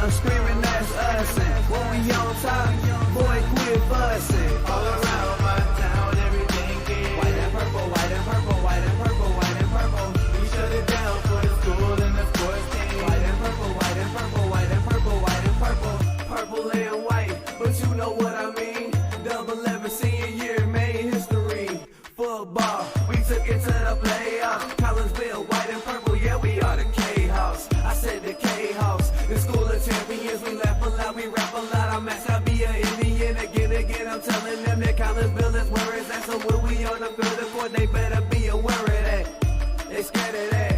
Screaming that's us, and when we on top, boy, quit fussing. All around my town, everything is white and purple, white and purple, white and purple, white and purple. We shut it down for the school and the sports team. White and purple, white and purple, white and purple, white and purple. Purple and white, but you know what I mean. Double 11 senior year made history. Football, we took it to the playoffs. Collinsville, white and purple, yeah, we are the Kahoks. I said the Kahoks, the school of champions. We laugh a lot, we rap a lot. I'm asked to be an Indian again. I'm telling them that Collinsville is where it's at. So when we on the field of court, they better be aware of that. They scared of that.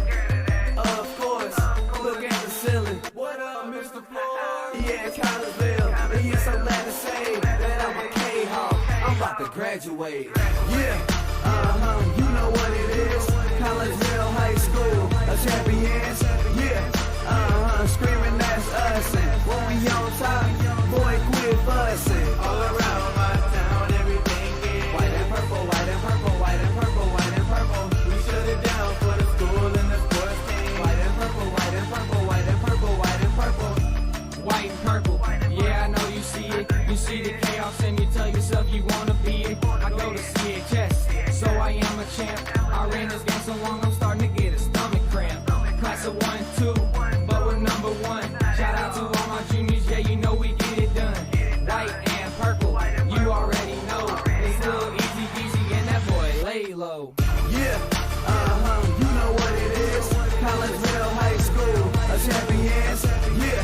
Of course, look at the ceiling. What up, Mr. Floyd? Yeah, it's Collinsville. And yes, I'm glad to say that I'm a K-Hawk. I'm about to graduate. Yeah, you know what it is. Collinsville High School, a champions. Yeah, screaming that's us. And when we on top, boy, quit fussing. All around my town, everything is white and purple, white and purple, white and purple, white and purple. We shut it down for the school and the sports team. White and purple, white and purple, white and purple, white and purple. White and purple, yeah, I know you see it. You see the chaos and you tell yourself you wanna be it. I go to CHS, so I am a champ. I ran this game so long, I'm starting to get a stomach cramp. Class of 1, 2, but we're number 1. Shout out to all my juniors, yeah, you know we get it done. White and purple, you already know. It's little easy peasy and that boy lay low. Yeah, you know what it is. Collinsville High School, a champions. Yeah,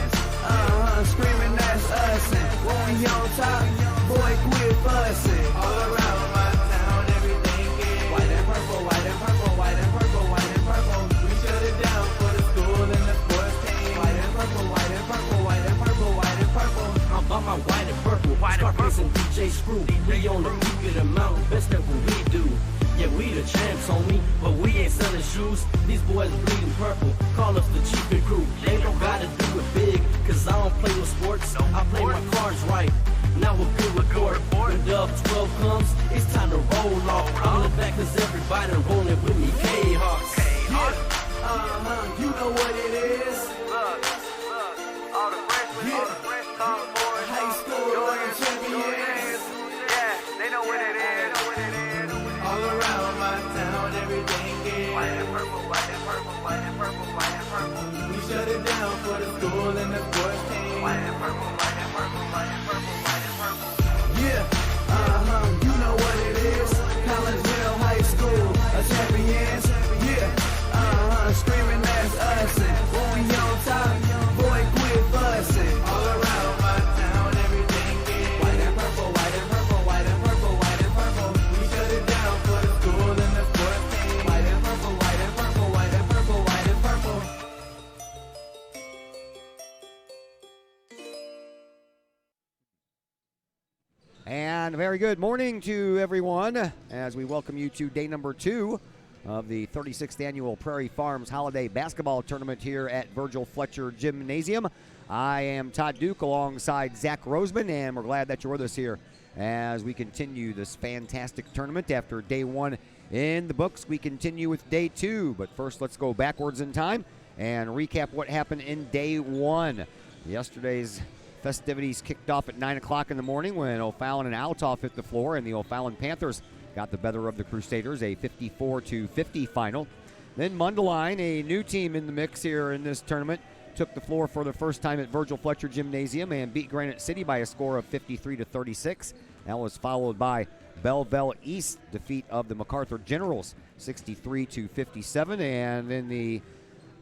screaming that's us. And when we on top, boy, quit fussing. All around my town, everything is white and purple, white and purple, white and purple, white and purple. We shut it down for the school and the sports team. White and purple, white and purple, white and purple, white and purple. I'm about my white and purple, Scarface and DJ Screw. We on the peak of the mountain, best at what we do. Yeah, we the champs, homie, but we ain't selling shoes. These boys bleeding purple, call us the chief and crew. They don't gotta do it big, cause I don't play with sports. I play my cards right. Now a good report. When Dub 12 comes, it's time to roll off. I'm in the back cause everybody rolling with me, K-Hawks. Yeah, you know what it is. Look, all the freshmen, boys, High school champions. yeah, they know what it is. All around my town, everything is White and purple, white and purple, white and purple, white and purple. we shut it down for the school and the sports team. White and purple, white and purple, white and purple, white and purple. Yeah, you know what it is. Collinsville High School, a champions. Yeah, screaming that's us. And when we on top, boy, quit fussing. All around my town, everything is white and purple, white and purple, white and purple, white and purple. We shut it down for the school and the sports team. White and purple, white and purple, white and purple, white and purple. And very good morning to everyone as we welcome you to day number 2 of the 36th annual Prairie Farms Holiday Basketball Tournament here at Virgil Fletcher Gymnasium. I am Todd Duke alongside Zach Roseman, and we're glad that you're with us here as we continue this fantastic tournament. After day 1 in the books, we continue with day 2. But first, let's go backwards in time and recap what happened in day 1. Yesterday's festivities kicked off at 9 o'clock in the morning when O'Fallon and Altoff hit the floor, and the O'Fallon Panthers got the better of the Crusaders, a 54-50 final. Then Mundelein, a new team in the mix here in this tournament, took the floor for the first time at Virgil Fletcher Gymnasium and beat Granite City by a score of 53-36. That was followed by Belleville East defeat of the MacArthur Generals, 63-57. And then the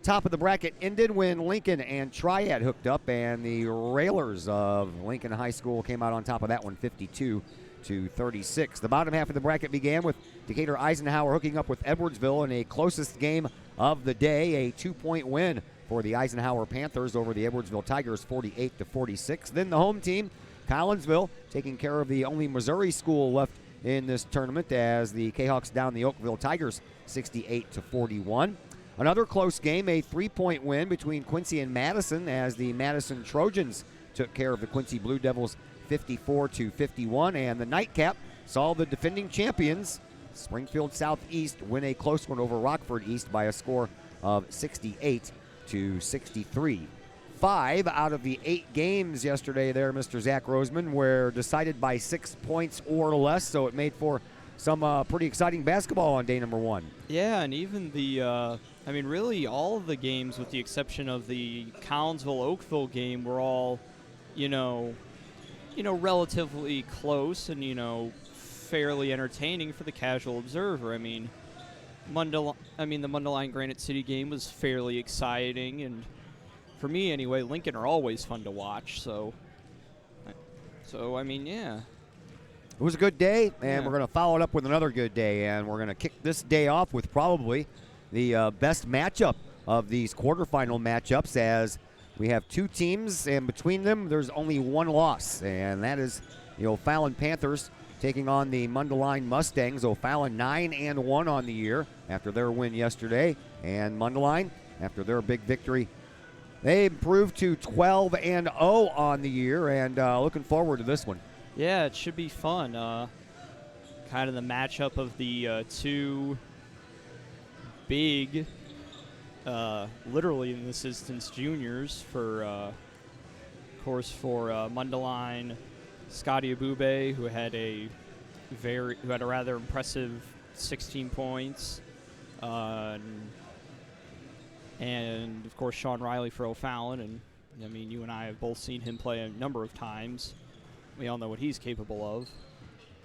top of the bracket ended when Lincoln and Triad hooked up, and the Railers of Lincoln High School came out on top of that one, 52-36. The bottom half of the bracket began with Decatur Eisenhower hooking up with Edwardsville in a closest game of the day, a 2-point win for the Eisenhower Panthers over the Edwardsville Tigers, 48-46. Then the home team, Collinsville, taking care of the only Missouri school left in this tournament as the Kahoks down the Oakville Tigers, 68-41. Another close game, a 3-point win between Quincy and Madison as the Madison Trojans took care of the Quincy Blue Devils 54-51. And the nightcap saw the defending champions, Springfield Southeast, win a close one over Rockford East by a score of 68-63. 5 out of the 8 games yesterday there, Mr. Zach Roseman, were decided by 6 points or less, so it made for some pretty exciting basketball on day number 1. Yeah, and even the, really all of the games with the exception of the Collinsville-Oakville game were all, relatively close and, fairly entertaining for the casual observer. The Mundelein Granite City game was fairly exciting, and for me anyway, Lincoln are always fun to watch, so yeah. It was a good day, and Yeah. we're going to follow it up with another good day, and we're going to kick this day off with probably the best matchup of these quarterfinal matchups, as we have 2 teams, and between them there's only 1 loss, and that is the O'Fallon Panthers taking on the Mundelein Mustangs. O'Fallon 9-1 on the year after their win yesterday, and Mundelein, after their big victory, they improved to 12-0 on the year, and looking forward to this one. Yeah, it should be fun. Kind of the matchup of the 2 big, literally in this instance, juniors for Mundelein, Scotty Abube, who had a rather impressive 16 points, and of course Sean Riley for O'Fallon. And you and I have both seen him play a number of times. We all know what he's capable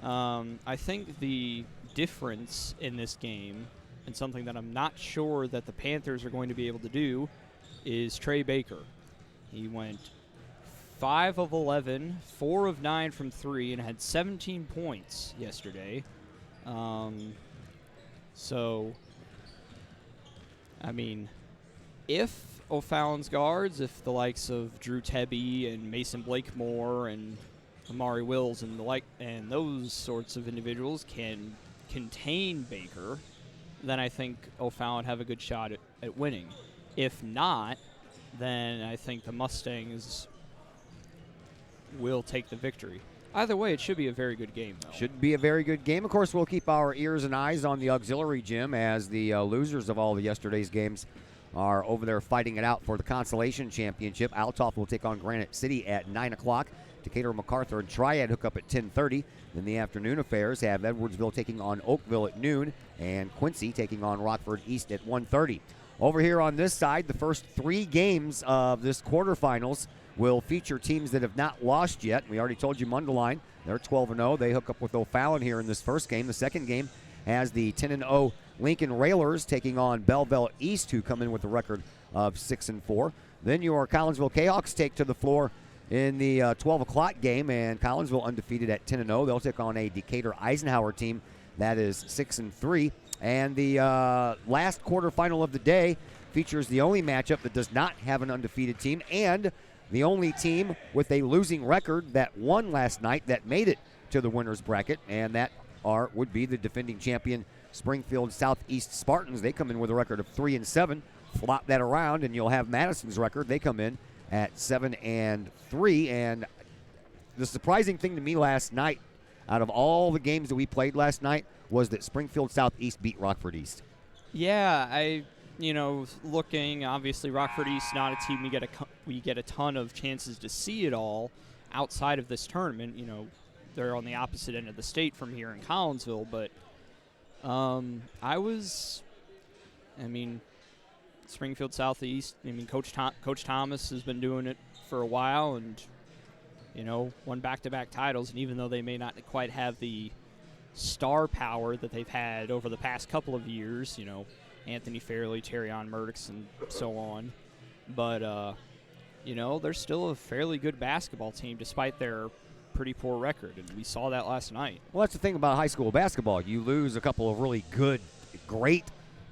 of. I think the difference in this game, and something that I'm not sure that the Panthers are going to be able to do, is Trey Baker. He went 5 of 11, 4 of 9 from 3, and had 17 points yesterday. If O'Fallon's guards, if the likes of Drew Tebby and Mason Blakemore and Amari Wills and and those sorts of individuals can contain Baker, then I think O'Fallon have a good shot at winning. If not, then I think the Mustangs will take the victory. Either way, it should be a very good game, though. Should be a very good game. Of course, we'll keep our ears and eyes on the auxiliary gym, as the losers of all of yesterday's games are over there fighting it out for the consolation championship. Altoff will take on Granite City at 9 o'clock. Decatur, MacArthur, and Triad hook up at 10:30. Then the afternoon affairs have Edwardsville taking on Oakville at noon, and Quincy taking on Rockford East at 1:30. Over here on this side, the first 3 games of this quarterfinals will feature teams that have not lost yet. We already told you Mundelein, they're 12-0. They hook up with O'Fallon here in this first game. The second game has the 10-0 Lincoln Railers taking on Belleville East, who come in with a record of 6-4. Then your Collinsville Kahoks take to the floor in the 12 o'clock game, and Collinsville undefeated at 10-0. They'll take on a Decatur Eisenhower team that is 6-3. And the last quarterfinal of the day features the only matchup that does not have an undefeated team, and the only team with a losing record that won last night that made it to the winner's bracket, and that would be the defending champion Springfield Southeast Spartans. They come in with a record of 3-7. Flop that around, and you'll have Madison's record. They come in at 7-3. And the surprising thing to me last night, out of all the games that we played last night, was that Springfield Southeast beat Rockford East. Yeah, looking, obviously Rockford East not a team we get a ton of chances to see it all outside of this tournament. They're on the opposite end of the state from here in Collinsville, but Springfield Southeast, Coach Thomas has been doing it for a while and, won back-to-back titles. And even though they may not quite have the star power that they've had over the past couple of years, Anthony Fairley, Terrion Murdochs, and so on. But, they're still a fairly good basketball team despite their pretty poor record, and we saw that last night. Well, that's the thing about high school basketball. You lose a couple of really good, great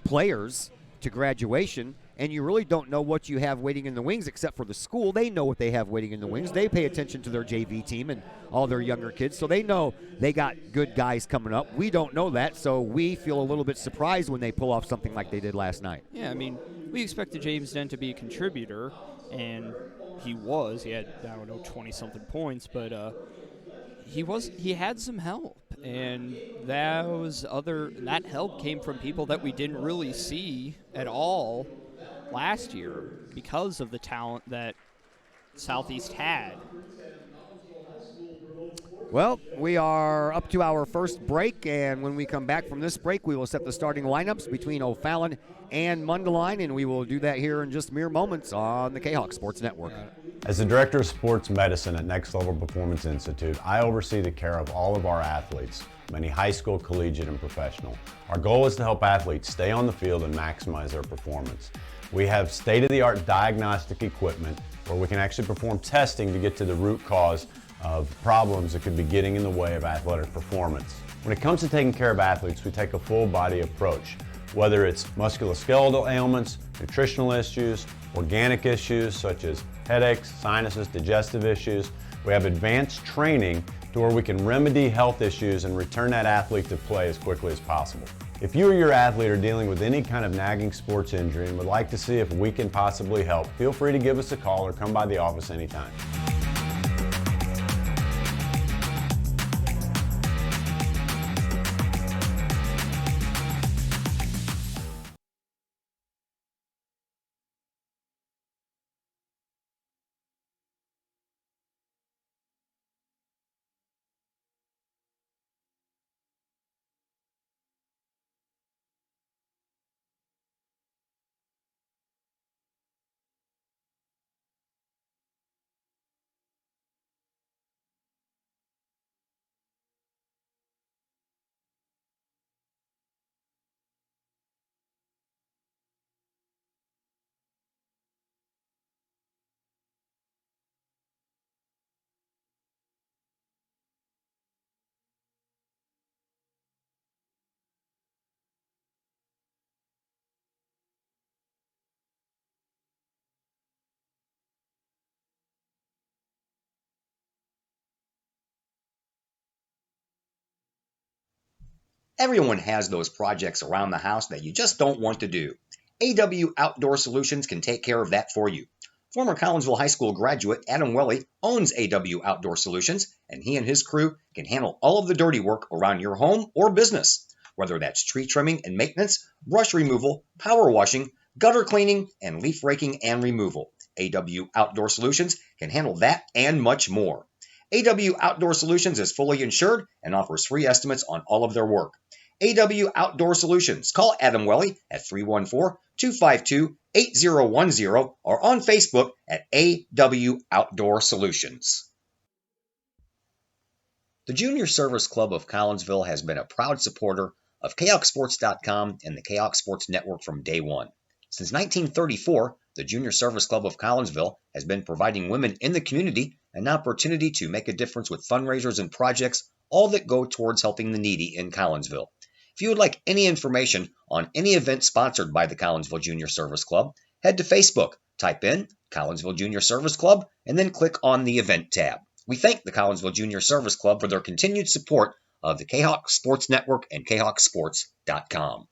players to graduation, and you really don't know what you have waiting in the wings except for the school. They know what they have waiting in the wings. They pay attention to their JV team and all their younger kids, so they know they got good guys coming up. We don't know that, so we feel a little bit surprised when they pull off something like they did last night. Yeah, we expected James Dent to be a contributor, and he was. He had, 20-something points, but he had some help, and that help came from people that we didn't really see at all last year because of the talent that Southeast had. Well, we are up to our first break, and when we come back from this break, we will set the starting lineups between O'Fallon and Mundelein, and we will do that here in just mere moments on the Kahoks Sports Network. As the Director of Sports Medicine at Next Level Performance Institute, I oversee the care of all of our athletes, many high school, collegiate, and professional. Our goal is to help athletes stay on the field and maximize their performance. We have state-of-the-art diagnostic equipment where we can actually perform testing to get to the root cause of problems that could be getting in the way of athletic performance. When it comes to taking care of athletes, we take a full body approach, whether it's musculoskeletal ailments, nutritional issues, organic issues such as headaches, sinuses, digestive issues. We have advanced training to where we can remedy health issues and return that athlete to play as quickly as possible. If you or your athlete are dealing with any kind of nagging sports injury and would like to see if we can possibly help, feel free to give us a call or come by the office anytime. Everyone has those projects around the house that you just don't want to do. AW Outdoor Solutions can take care of that for you. Former Collinsville High School graduate Adam Welly owns AW Outdoor Solutions, and he and his crew can handle all of the dirty work around your home or business. Whether that's tree trimming and maintenance, brush removal, power washing, gutter cleaning, and leaf raking and removal. AW Outdoor Solutions can handle that and much more. AW Outdoor Solutions is fully insured and offers free estimates on all of their work. AW Outdoor Solutions. Call Adam Welly at 314-252-8010 or on Facebook at AW Outdoor Solutions. The Junior Service Club of Collinsville has been a proud supporter of KHOKSports.com and the KHOK Sports Network from day one. Since 1934, the Junior Service Club of Collinsville has been providing women in the community an opportunity to make a difference with fundraisers and projects, all that go towards helping the needy in Collinsville. If you would like any information on any event sponsored by the Collinsville Junior Service Club, head to Facebook, type in Collinsville Junior Service Club, and then click on the event tab. We thank the Collinsville Junior Service Club for their continued support of the KHOK Sports Network and KHOKSports.com.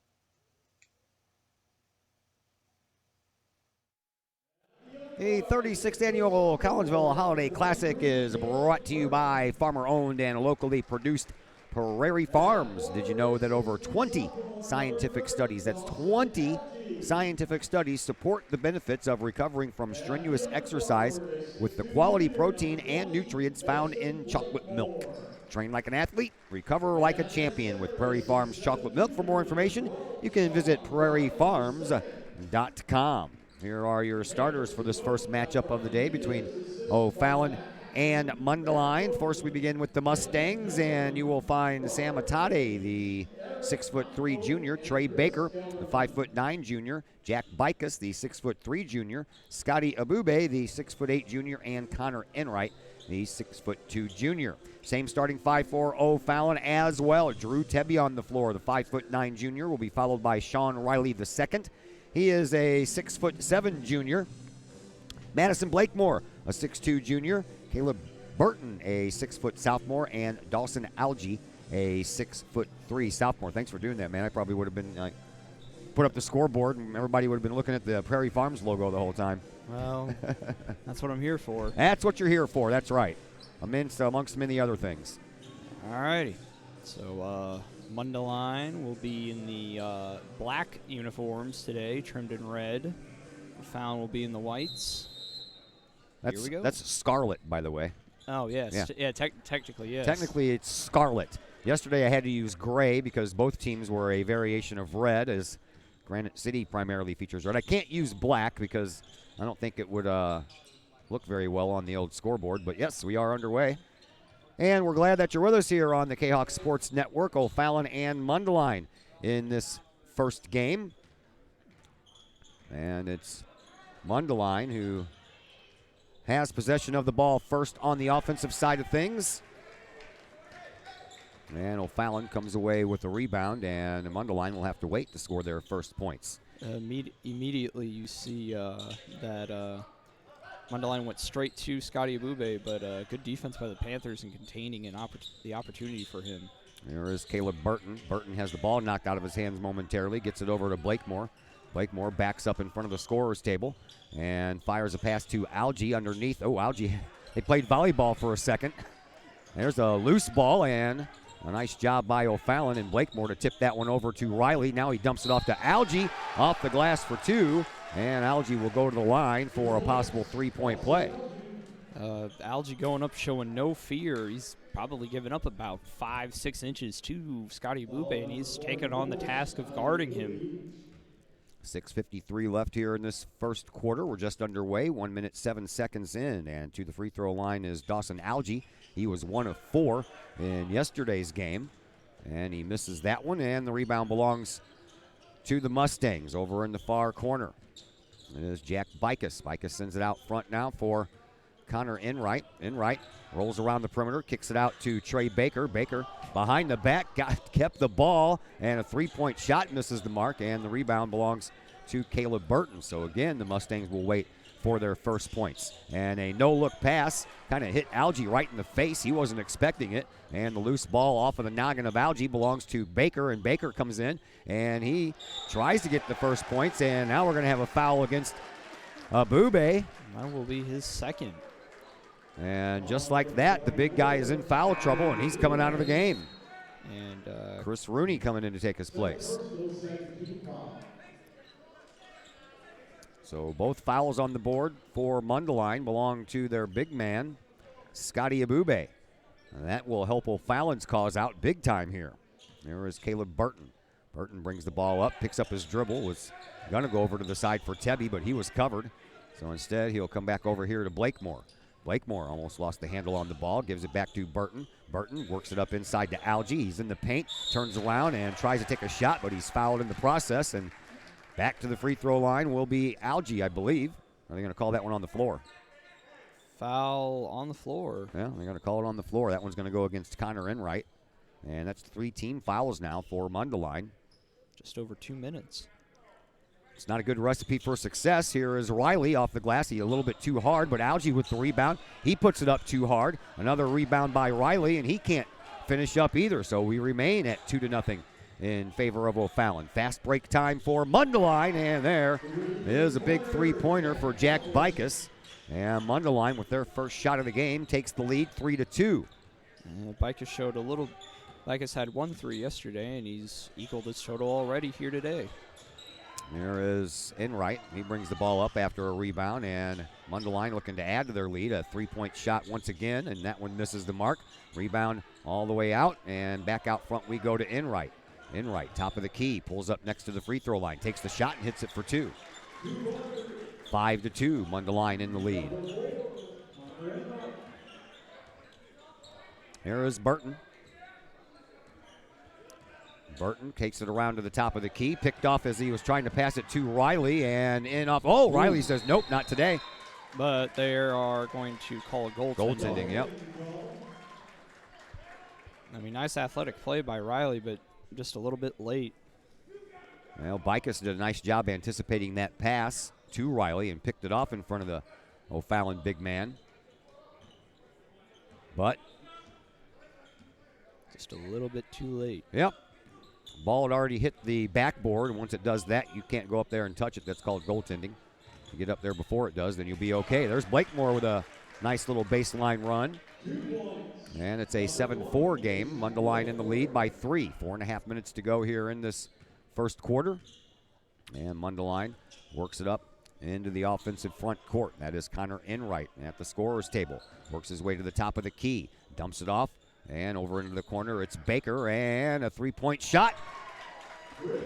The 36th Annual Collinsville Holiday Classic is brought to you by farmer-owned and locally produced Prairie Farms. Did you know that over 20 scientific studies, that's 20 scientific studies, support the benefits of recovering from strenuous exercise with the quality protein and nutrients found in chocolate milk? Train like an athlete, recover like a champion with Prairie Farms chocolate milk. For more information, you can visit prairiefarms.com. Here are your starters for this first matchup of the day between O'Fallon and Mundelein. First, we begin with the Mustangs, and you will find Sam Atade, the 6'3" junior, Trey Baker, the 5'9" junior, Jack Bikus, the 6'3" junior, Scotty Abube, the 6'8" junior, and Connor Enright, the 6'2" junior. Same starting 5 for O'Fallon as well. Drew Tebby on the floor, the 5'9" junior, will be followed by Sean Riley II. He is a 6'7" junior. Madison Blakemore, a 6'2" junior. Caleb Burton, a 6' sophomore, and Dawson Algie, a 6'3" sophomore. Thanks for doing that, man. I probably would have been put up the scoreboard, and everybody would have been looking at the Prairie Farms logo the whole time. Well, that's what I'm here for. That's what you're here for. That's right. Amongst many other things. All righty. So Mundelein will be in the black uniforms today, trimmed in red. O'Fallon will be in the whites. Here we go. That's scarlet, by the way. Oh, yes. Yeah. Technically, yes. Technically, it's scarlet. Yesterday, I had to use gray because both teams were a variation of red, as Granite City primarily features red. I can't use black because I don't think it would look very well on the old scoreboard. But, yes, we are underway. And we're glad that you're with us here on the Kahoks Sports Network, O'Fallon and Mundelein in this first game. And it's Mundelein who has possession of the ball first on the offensive side of things. And O'Fallon comes away with the rebound, and Mundelein will have to wait to score their first points. Immediately you see that Mundelein went straight to Scotty Abube, but good defense by the Panthers in containing the opportunity for him. There is Caleb Burton. Burton has the ball knocked out of his hands momentarily, gets it over to Blakemore. Blakemore backs up in front of the scorer's table and fires a pass to Algie underneath. Oh, Algie, they played volleyball for a second. There's a loose ball and a nice job by O'Fallon and Blakemore to tip that one over to Riley. Now he dumps it off to Algie, off the glass for two, and Algie will go to the line for a possible three-point play. Algie going up showing no fear. He's probably given up about 5-6 inches to Scotty Abube, and he's taken on the task of guarding him. 6:53 left here in this first quarter. We're just underway, 1 minute, 7 seconds in. And to the free throw line is Dawson Algie. He was 1 of 4 in yesterday's game. And he misses that one, and the rebound belongs to the Mustangs over in the far corner. It is Jack Bicus. Bicus sends it out front now for Connor Enright. Enright rolls around the perimeter, kicks it out to Trey Baker. Baker behind the back, kept the ball, and a three-point shot misses the mark, and the rebound belongs to Caleb Burton. So again, the Mustangs will wait for their first points. And a no-look pass kind of hit Algie right in the face. He wasn't expecting it, and the loose ball off of the noggin of Algie belongs to Baker, and Baker comes in, and he tries to get the first points, and now we're going to have a foul against Abube. That will be his second. And just like that, the big guy is in foul trouble, and he's coming out of the game. And Chris Rooney coming in to take his place. So both fouls on the board for Mundelein belong to their big man, Scotty Abube. And that will help O'Fallon's cause out big time here. There is Caleb Burton. Burton brings the ball up, picks up his dribble, was going to go over to the side for Tebby, but he was covered. So instead, he'll come back over here to Blakemore. Blakemore almost lost the handle on the ball, gives it back to Burton. Burton works it up inside to Algie. He's in the paint, turns around and tries to take a shot, but he's fouled in the process. And back to the free throw line will be Algie, I believe. Are they going to call that one on the floor? Foul on the floor. Yeah, they're going to call it on the floor. That one's going to go against Connor Enright. And that's 3 team fouls now for Mundelein. Just over 2 minutes. It's not a good recipe for success. Here is Riley off the glass. He a little bit too hard, but Algie with the rebound. He puts it up too hard. Another rebound by Riley, and he can't finish up either. So we remain at 2-0 in favor of O'Fallon. Fast break time for Mundelein, and there is a big three-pointer for Jack Bicus. And Mundelein, with their first shot of the game, takes the lead 3-2. Bicus had 1 3 yesterday, and he's equaled his total already here today. There is Enright. He brings the ball up after a rebound, and Mundelein looking to add to their lead. A three-point shot once again, and that one misses the mark. Rebound all the way out, and back out front we go to Enright. Enright, top of the key, pulls up next to the free throw line, takes the shot and hits it for 2. 5-2, Mundelein in the lead. Here is Burton. Burton takes it around to the top of the key, picked off as he was trying to pass it to Riley, and in off. Oh, Riley says, nope, not today. But they are going to call a Goaltending, yep. I mean, nice athletic play by Riley, but just a little bit late. Well, Bicus did a nice job anticipating that pass to Riley and picked it off in front of the O'Fallon big man. But just a little bit too late. Yep. Ball had already hit the backboard, and once it does that, you can't go up there and touch it. That's called goaltending. If you get up there before it does, then you'll be okay. There's Blakemore with a nice little baseline run. And it's a 7-4 game. Mundelein in the lead by 3. 4.5 minutes to go here in this first quarter. And Mundelein works it up into the offensive front court. That is Connor Enright at the scorer's table. Works his way to the top of the key. Dumps it off, and over into the corner, it's Baker, and a three-point shot.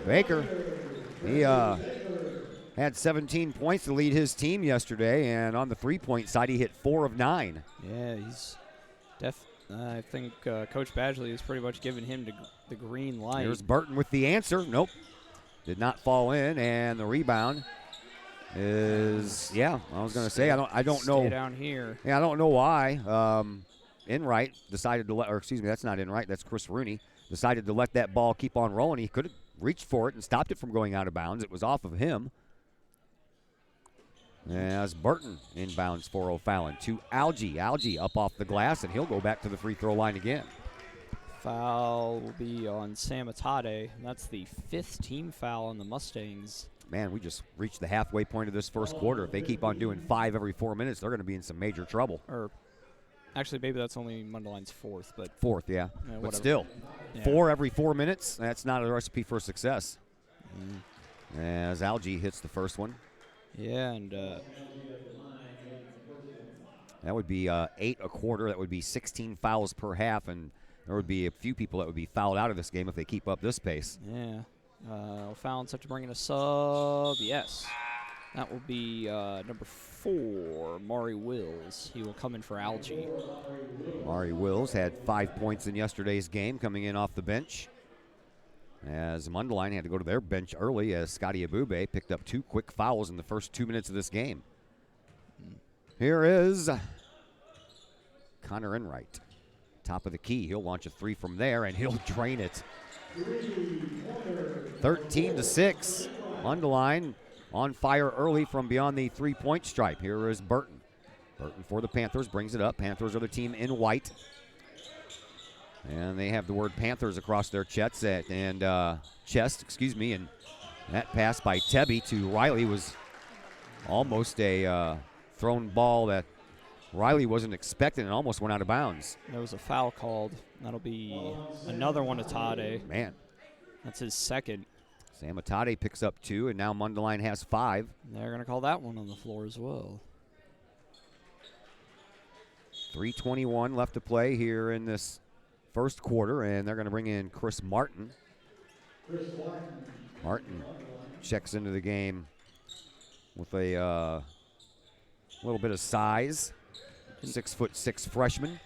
Baker, he had 17 points to lead his team yesterday, and on the three-point side, he hit 4 of 9. Yeah, he's I think Coach Badgley has pretty much given him the green light. Here's Burton with the answer. Nope. Did not fall in, and the rebound is, I was going to say, I don't know. Stay down here. Yeah, I don't know why. Enright decided to let, or excuse me, that's not Enright, that's Chris Rooney, decided to let that ball keep on rolling. He could have reached for it and stopped it from going out of bounds. It was off of him. As Burton inbounds for O'Fallon to Algie. Algie up off the glass, and he'll go back to the free throw line again. Foul will be on Sam Atade. That's the 5th team foul on the Mustangs. Man, we just reached the halfway point of this first quarter. If they keep on doing 5 every 4 minutes, they're going to be in some major trouble. Or actually, maybe that's only Mundelein's 4th, but 4th, yeah. But whatever. still, Yeah. 4 every 4 minutes, that's not a recipe for success. As Algie hits the first one. Yeah, and that would be 8 a quarter. That would be 16 fouls per half, and there would be a few people that would be fouled out of this game if they keep up this pace. yeah. O'Fallon set to bring in a sub. Yes. That will be number 4, Maury Wills. He will come in for Algie. Maury Wills had 5 points in yesterday's game coming in off the bench. As Mundelein had to go to their bench early as Scotty Abube picked up 2 quick fouls in the first 2 minutes of this game. Here is Connor Enright. Top of the key. He'll launch a 3 from there, and he'll drain it. 13-6. Mundelein on fire early from beyond the 3-point stripe. Here is Burton. Burton for the Panthers brings it up. Panthers are the team in white. And they have the word Panthers across their chest, and that pass by Tebby to Riley was almost a thrown ball that Riley wasn't expecting and almost went out of bounds. There was a foul called. That'll be another one to Tade. Man. That's his 2nd. Sam Atade picks up 2, and now Mundelein has 5. They're going to call that one on the floor as well. 3:21 left to play here in this first quarter, and they're going to bring in Chris Martin. Martin checks into the game with a little bit of size. 6'6" freshman.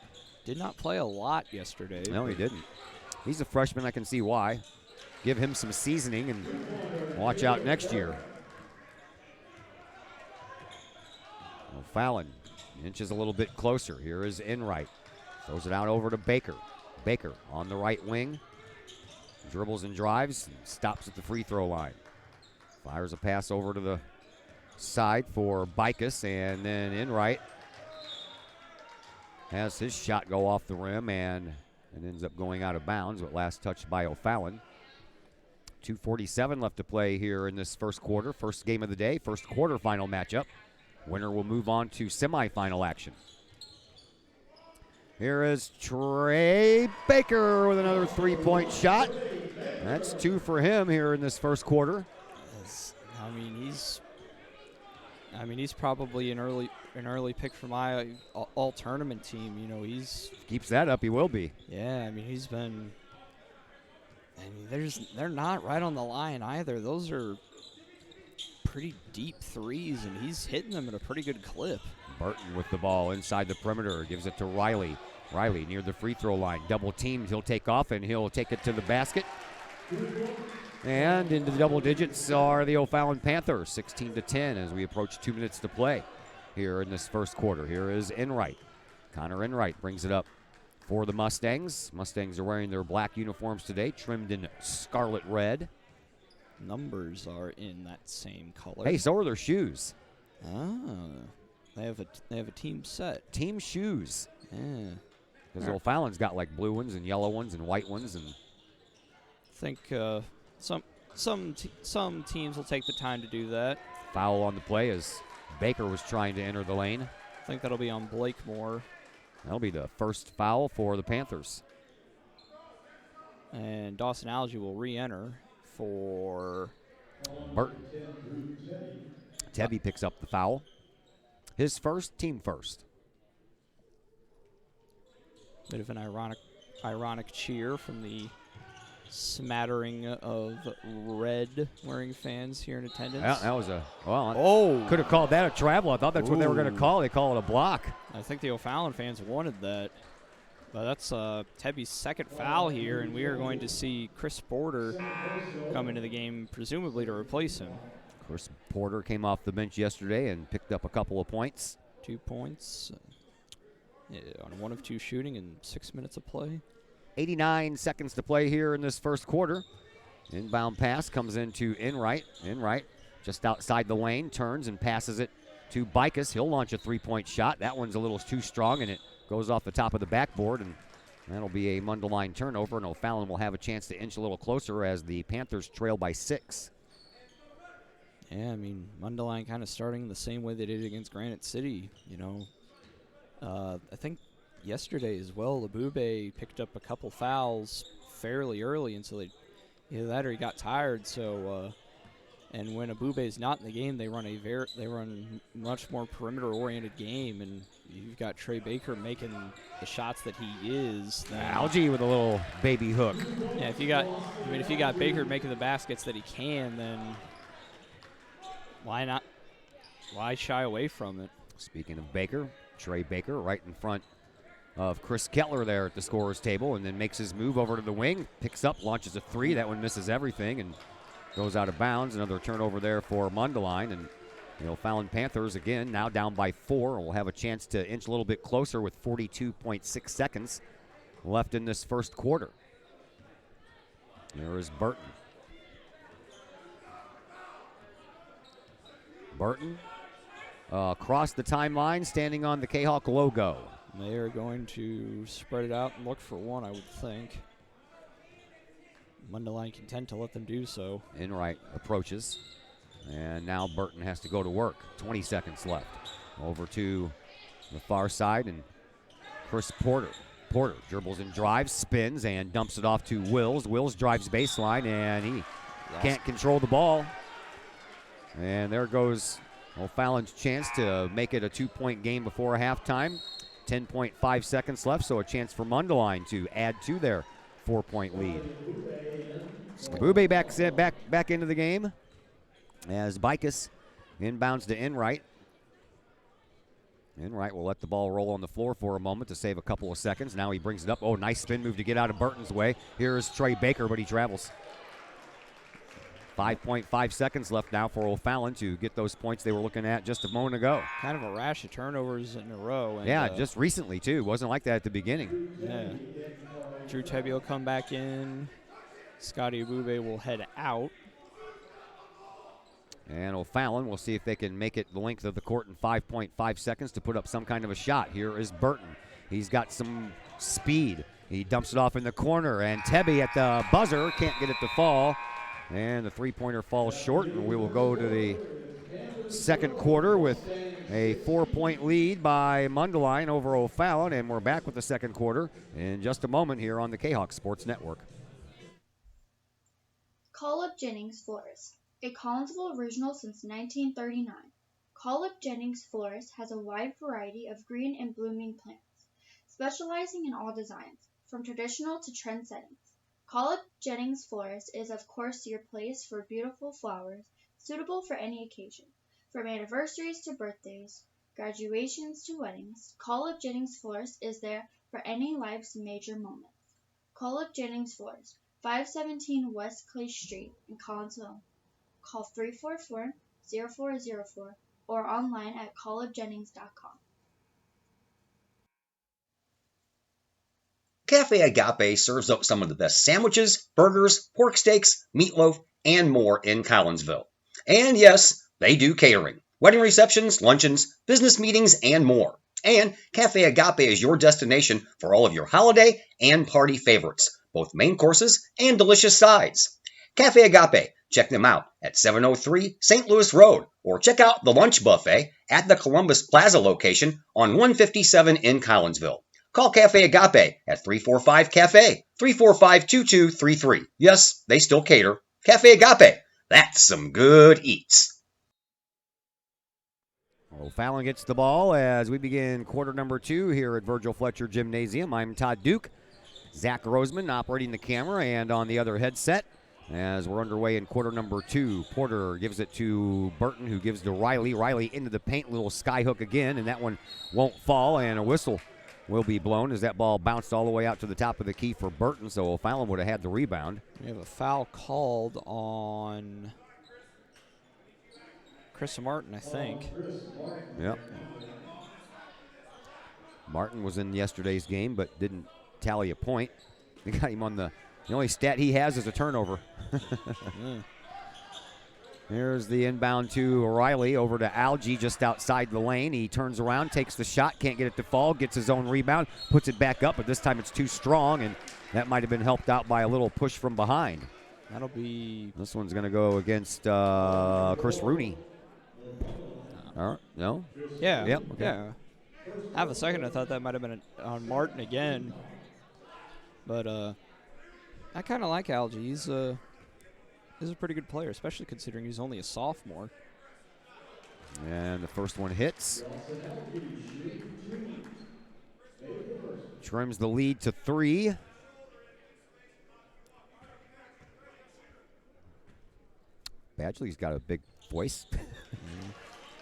Did not play a lot yesterday. No, he didn't. He's a freshman. I can see why. Give him some seasoning and watch out next year. O'Fallon inches a little bit closer. Here is Enright. Throws it out over to Baker. Baker on the right wing. Dribbles and drives. And stops at the free throw line. Fires a pass over to the side for Bicus. And then Enright has his shot go off the rim, and it ends up going out of bounds, but last touched by O'Fallon. 2:47 left to play here in this first quarter. First game of the day, first quarterfinal matchup. Winner will move on to semifinal action. Here is Trey Baker with another 3-point shot. That's 2 for him here in this first quarter. I mean, he's probably an early pick for my all tournament team. You know, he's keeps that up, he will be. Yeah, I mean, he's been. I mean, they're not right on the line either. Those are pretty deep threes, and he's hitting them at a pretty good clip. Burton with the ball inside the perimeter, gives it to Riley. Riley near the free throw line, double teamed. He'll take off and he'll take it to the basket. And into the double digits are the O'Fallon Panthers, 16-10 as we approach 2 minutes to play here in this first quarter. Here is Enright. Connor Enright brings it up for the Mustangs. Mustangs are wearing their black uniforms today, trimmed in scarlet red. Numbers are in that same color. Hey, so are their shoes. Ah, they have a team set. Team shoes. Yeah. Because O'Fallon's got like blue ones and yellow ones and white ones, and I think some teams will take the time to do that. Foul on the play as Baker was trying to enter the lane. I think that'll be on Blakemore. That'll be the first foul for the Panthers. And Dawson Algie will re-enter for Burton. Tebby picks up the foul. His first, team first. Bit of an ironic cheer from the smattering of red-wearing fans here in attendance. Yeah, that was Oh! could have called that a travel. I thought that's what they were going to call. They call it a block. I think the O'Fallon fans wanted that. But that's Tebby's second foul here, and we are going to see Chris Porter come into the game, presumably to replace him. Chris Porter came off the bench yesterday and picked up a couple of points. 2 points on 1 of 2 shooting in 6 minutes of play. 89 seconds to play here in this first quarter. Inbound pass comes into Enright. Enright just outside the lane, turns and passes it to Bicus. He'll launch a three-point shot. That one's a little too strong, and it goes off the top of the backboard, and that'll be a Mundelein turnover, and O'Fallon will have a chance to inch a little closer as the Panthers trail by 6. Yeah, I mean, Mundelein kind of starting the same way they did against Granite City, you know. I think yesterday as well, Labube picked up a couple fouls fairly early, and so either that or he got tired. So, and when Abube is not in the game, they run much more perimeter-oriented game, and you've got Trey Baker making the shots that he is. Algie with a little baby hook. Yeah, if you got Baker making the baskets that he can, then why not? Why shy away from it? Speaking of Baker, Trey Baker right in front of Chris Kettler there at the scorer's table, and then makes his move over to the wing, picks up, launches a three. That one misses everything and goes out of bounds. Another turnover there for Mundelein, and the O'Fallon Panthers again now down by 4. Will have a chance to inch a little bit closer with 42.6 seconds left in this first quarter. There is Burton. Burton across the timeline, standing on the Kahawk logo. They are going to spread it out and look for one, I would think. Mundelein content to let them do so. Enright approaches, and now Burton has to go to work. 20 seconds left. Over to the far side, and Chris Porter. Porter dribbles and drives, spins, and dumps it off to Wills. Wills drives baseline, and he can't control the ball. And there goes O'Fallon's chance to make it a 2-point game before halftime. 10.5 seconds left, so a chance for Mundelein to add to their 4-point lead. Bube back into the game as Bicus inbounds to Enright. Enright will let the ball roll on the floor for a moment to save a couple of seconds. Now he brings it up. Oh, nice spin move to get out of Burton's way. Here's Trey Baker, but he travels. 5.5 seconds left now for O'Fallon to get those points they were looking at just a moment ago. Kind of a rash of turnovers in a row. And, yeah, just recently, too. Wasn't like that at the beginning. Yeah. Drew Tebby will come back in. Scotty Abube will head out. And O'Fallon, we'll see if they can make it the length of the court in 5.5 seconds to put up some kind of a shot. Here is Burton. He's got some speed. He dumps it off in the corner, and Tebby at the buzzer can't get it to fall. And the three-pointer falls short, and we will go to the second quarter with a 4-point lead by Mundelein over O'Fallon, and we're back with the second quarter in just a moment here on the Kahawks Sports Network. Call Up Jennings Florist, a Collinsville original since 1939. Call Up Jennings Florist has a wide variety of green and blooming plants, specializing in all designs, from traditional to trend settings. Call Up Jennings Florist is of course your place for beautiful flowers, suitable for any occasion. From anniversaries to birthdays, graduations to weddings, Call Up Jennings Florist is there for any life's major moments. Call Up Jennings Florist, 517 West Clay Street in Collinsville. Call 344-0404 or online at callupjennings.com. Cafe Agape serves up some of the best sandwiches, burgers, pork steaks, meatloaf, and more in Collinsville. And yes, they do catering, wedding receptions, luncheons, business meetings, and more. And Cafe Agape is your destination for all of your holiday and party favorites, both main courses and delicious sides. Cafe Agape, check them out at 703 St. Louis Road, or check out the lunch buffet at the Columbus Plaza location on 157 in Collinsville. Call Cafe Agape at 345-CAFE, 345-2233. Yes, they still cater. Cafe Agape, that's some good eats. O'Fallon gets the ball as we begin quarter number 2 here at Virgil Fletcher Gymnasium. I'm Todd Duke. Zach Roseman operating the camera and on the other headset as we're underway in quarter number 2. Porter gives it to Burton, who gives to Riley. Riley into the paint, little sky hook again, and that one won't fall, and a whistle will be blown as that ball bounced all the way out to the top of the key for Burton, so O'Fallon would have had the rebound. We have a foul called on Chris Martin, I think. Yep. Martin was in yesterday's game but didn't tally a point. They got him on the only stat he has is a turnover. Here's the inbound to Riley over to Algie just outside the lane. He turns around, takes the shot, can't get it to fall, gets his own rebound, puts it back up, but this time it's too strong, and that might have been helped out by a little push from behind. That'll be... This one's going to go against Chris Rooney. No? Yeah. Yep. Okay. Yeah. Half a second I thought that might have been on Martin again. But I kind of like Algie. He's a pretty good player, especially considering he's only a sophomore. And the first one hits. Trims the lead to 3. Badgley's got a big voice.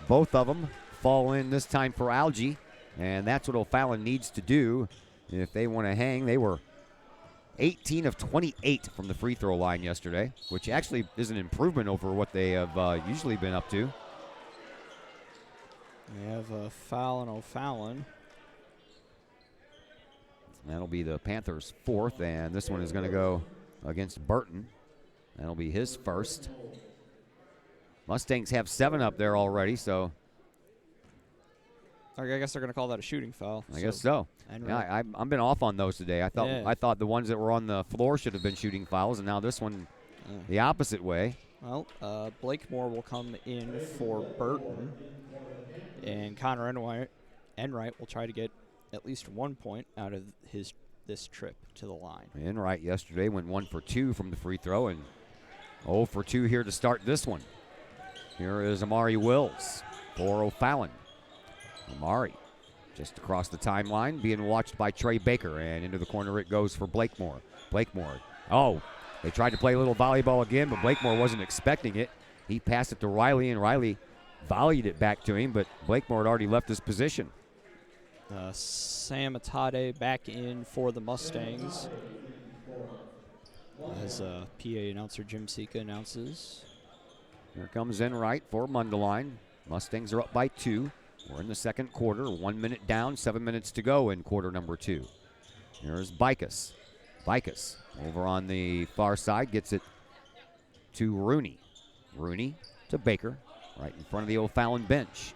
Both of them fall in this time for Algie, and that's what O'Fallon needs to do if they want to hang. They were 18 of 28 from the free throw line yesterday, which actually is an improvement over what they have usually been up to. We have a foul on O'Fallon. That'll be the Panthers' 4th, and this one is going to go against Burton. That'll be his first. Mustangs have 7 up there already, so I guess they're going to call that a shooting foul. I guess so. Yeah, I've been off on those today. I thought the ones that were on the floor should have been shooting fouls, and now this one the opposite way. Well, Blakemore will come in for Burton, and Connor Enright will try to get at least 1 point out of this trip to the line. Enright yesterday went 1 for 2 from the free throw, and 0 for 2 here to start this one. Here is Amari Wills for O'Fallon. Amari just across the timeline, being watched by Trey Baker, and into the corner it goes for Blakemore. They tried to play a little volleyball again, but Blakemore wasn't expecting it. He passed it to Riley, and Riley volleyed it back to him, but Blakemore had already left his position. Sam Atade back in for the Mustangs, as PA announcer Jim Sika announces. Here comes Enright for Mundelein. Mustangs are up by 2. We're in the second quarter, 1 minute down, 7 minutes to go in quarter number 2. Here's Bikus. Bikus over on the far side gets it to Rooney. Rooney to Baker, right in front of the O'Fallon bench.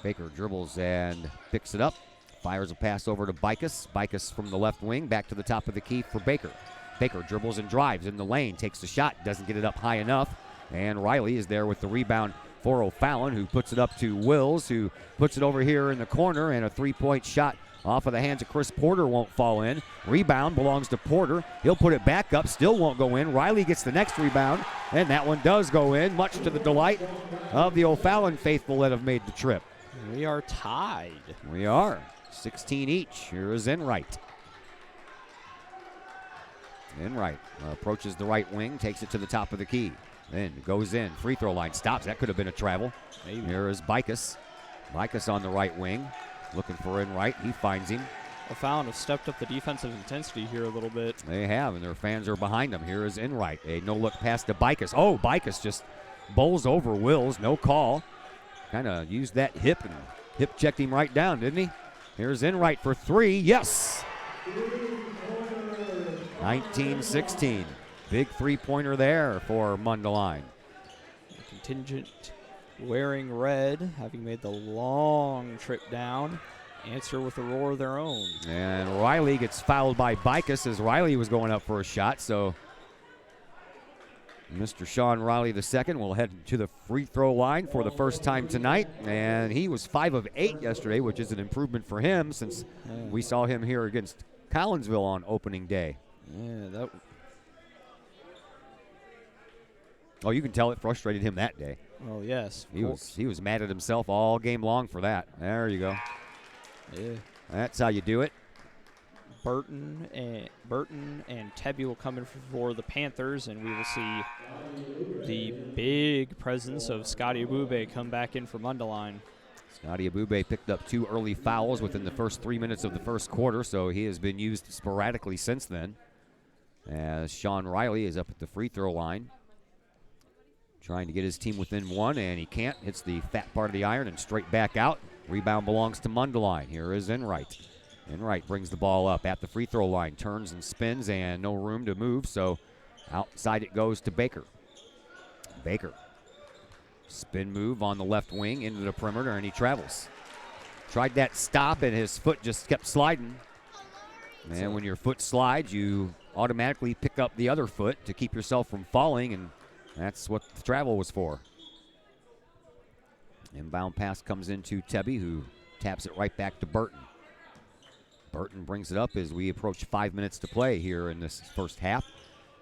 Baker dribbles and picks it up. Fires a pass over to Bikus. Bikus from the left wing, back to the top of the key for Baker. Baker dribbles and drives in the lane, takes the shot, doesn't get it up high enough. And Riley is there with the rebound for O'Fallon, who puts it up to Wills, who puts it over here in the corner, and a three-point shot off of the hands of Chris Porter won't fall in. Rebound belongs to Porter. He'll put it back up, still won't go in. Riley gets the next rebound, and that one does go in, much to the delight of the O'Fallon faithful that have made the trip. We are tied. We are. 16 each. Here is Enright. Enright approaches the right wing, takes it to the top of the key. Then goes in, free throw line, stops. That could have been a travel. Maybe. Here is Bikus. Bikus on the right wing, looking for Enright. He finds him. O'Fallon have stepped up the defensive intensity here a little bit. They have, and their fans are behind them. Here is Enright. A no-look pass to Bikus. Oh, Bikus just bowls over Wills. No call. Kind of used that hip and hip-checked him right down, didn't he? Here's Enright for 3. Yes! 19-16. Big three-pointer there for Mundelein. Contingent wearing red, having made the long trip down, answer with a roar of their own. And Riley gets fouled by Bikus as Riley was going up for a shot, so Mr. Sean Riley II will head to the free throw line for the first time tonight, and he was 5 of 8 yesterday, which is an improvement for him since we saw him here against Collinsville on opening day. Yeah, that. Oh, you can tell it frustrated him that day. Well, yes. He was mad at himself all game long for that. There you go. Yeah. That's how you do it. Burton and Tebby will come in for the Panthers, and we will see the big presence of Scotty Abube come back in for Mundelein. Scotty Abube picked up 2 early fouls within the first 3 minutes of the first quarter, so he has been used sporadically since then. As Sean Riley is up at the free throw line, trying to get his team within 1, and he can't. Hits the fat part of the iron and straight back out. Rebound belongs to Mundelein. Here is Enright. Enright brings the ball up at the free throw line, turns and spins, and no room to move, so outside it goes to Baker. Baker. Spin move on the left wing into the perimeter, and he travels. Tried that stop, and his foot just kept sliding. And when your foot slides, you automatically pick up the other foot to keep yourself from falling, and that's what the travel was for. Inbound pass comes into Tebby, who taps it right back to Burton. Burton brings it up as we approach 5 minutes to play here in this first half.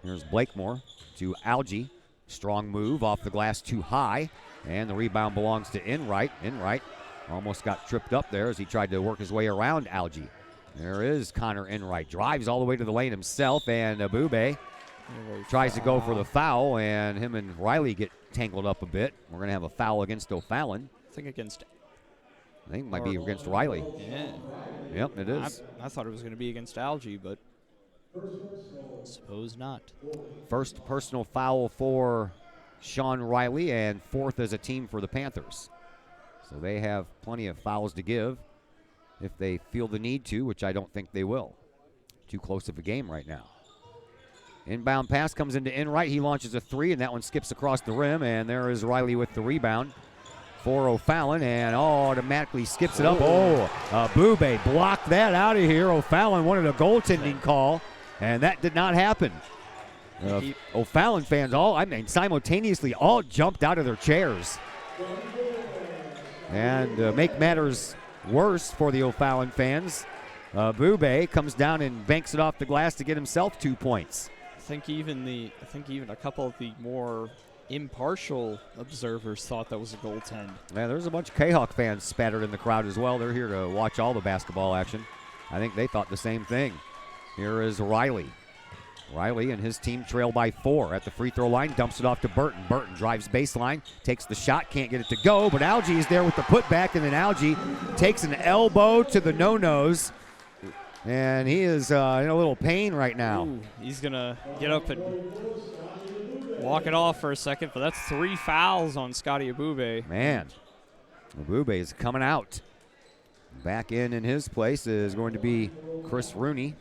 Here's Blakemore to Algie. Strong move off the glass too high, and the rebound belongs to Enright. Enright almost got tripped up there as he tried to work his way around Algie. There is Connor Enright. Drives all the way to the lane himself, and Abube tries to go for the foul, and him and Riley get tangled up a bit. We're going to have a foul against O'Fallon. I think it might be against Riley. Yeah. Yep, it is. I thought it was going to be against Algie, but suppose not. First personal foul for Sean Riley, and 4th as a team for the Panthers. So they have plenty of fouls to give if they feel the need to, which I don't think they will. Too close of a game right now. Inbound pass comes into Enright. He launches a 3, and that one skips across the rim, and there is Riley with the rebound for O'Fallon, and automatically skips it up. Abube blocked that out of here. O'Fallon wanted a goaltending call, and that did not happen. O'Fallon fans simultaneously all jumped out of their chairs. And make matters worse for the O'Fallon fans, Abube comes down and banks it off the glass to get himself 2 points. I think even a couple of the more impartial observers thought that was a goaltend. Yeah, there's a bunch of Kahawk fans spattered in the crowd as well. They're here to watch all the basketball action. I think they thought the same thing. Here is Riley. Riley and his team trail by 4 at the free throw line, dumps it off to Burton. Burton drives baseline, takes the shot, can't get it to go, but Algie is there with the putback, and then Algie takes an elbow to the no-nos, and he is in a little pain right now. Ooh, he's going to get up and walk it off for a second, but that's 3 fouls on Scotty Abube. Man, Abube is coming out. Back in his place is going to be Chris Rooney.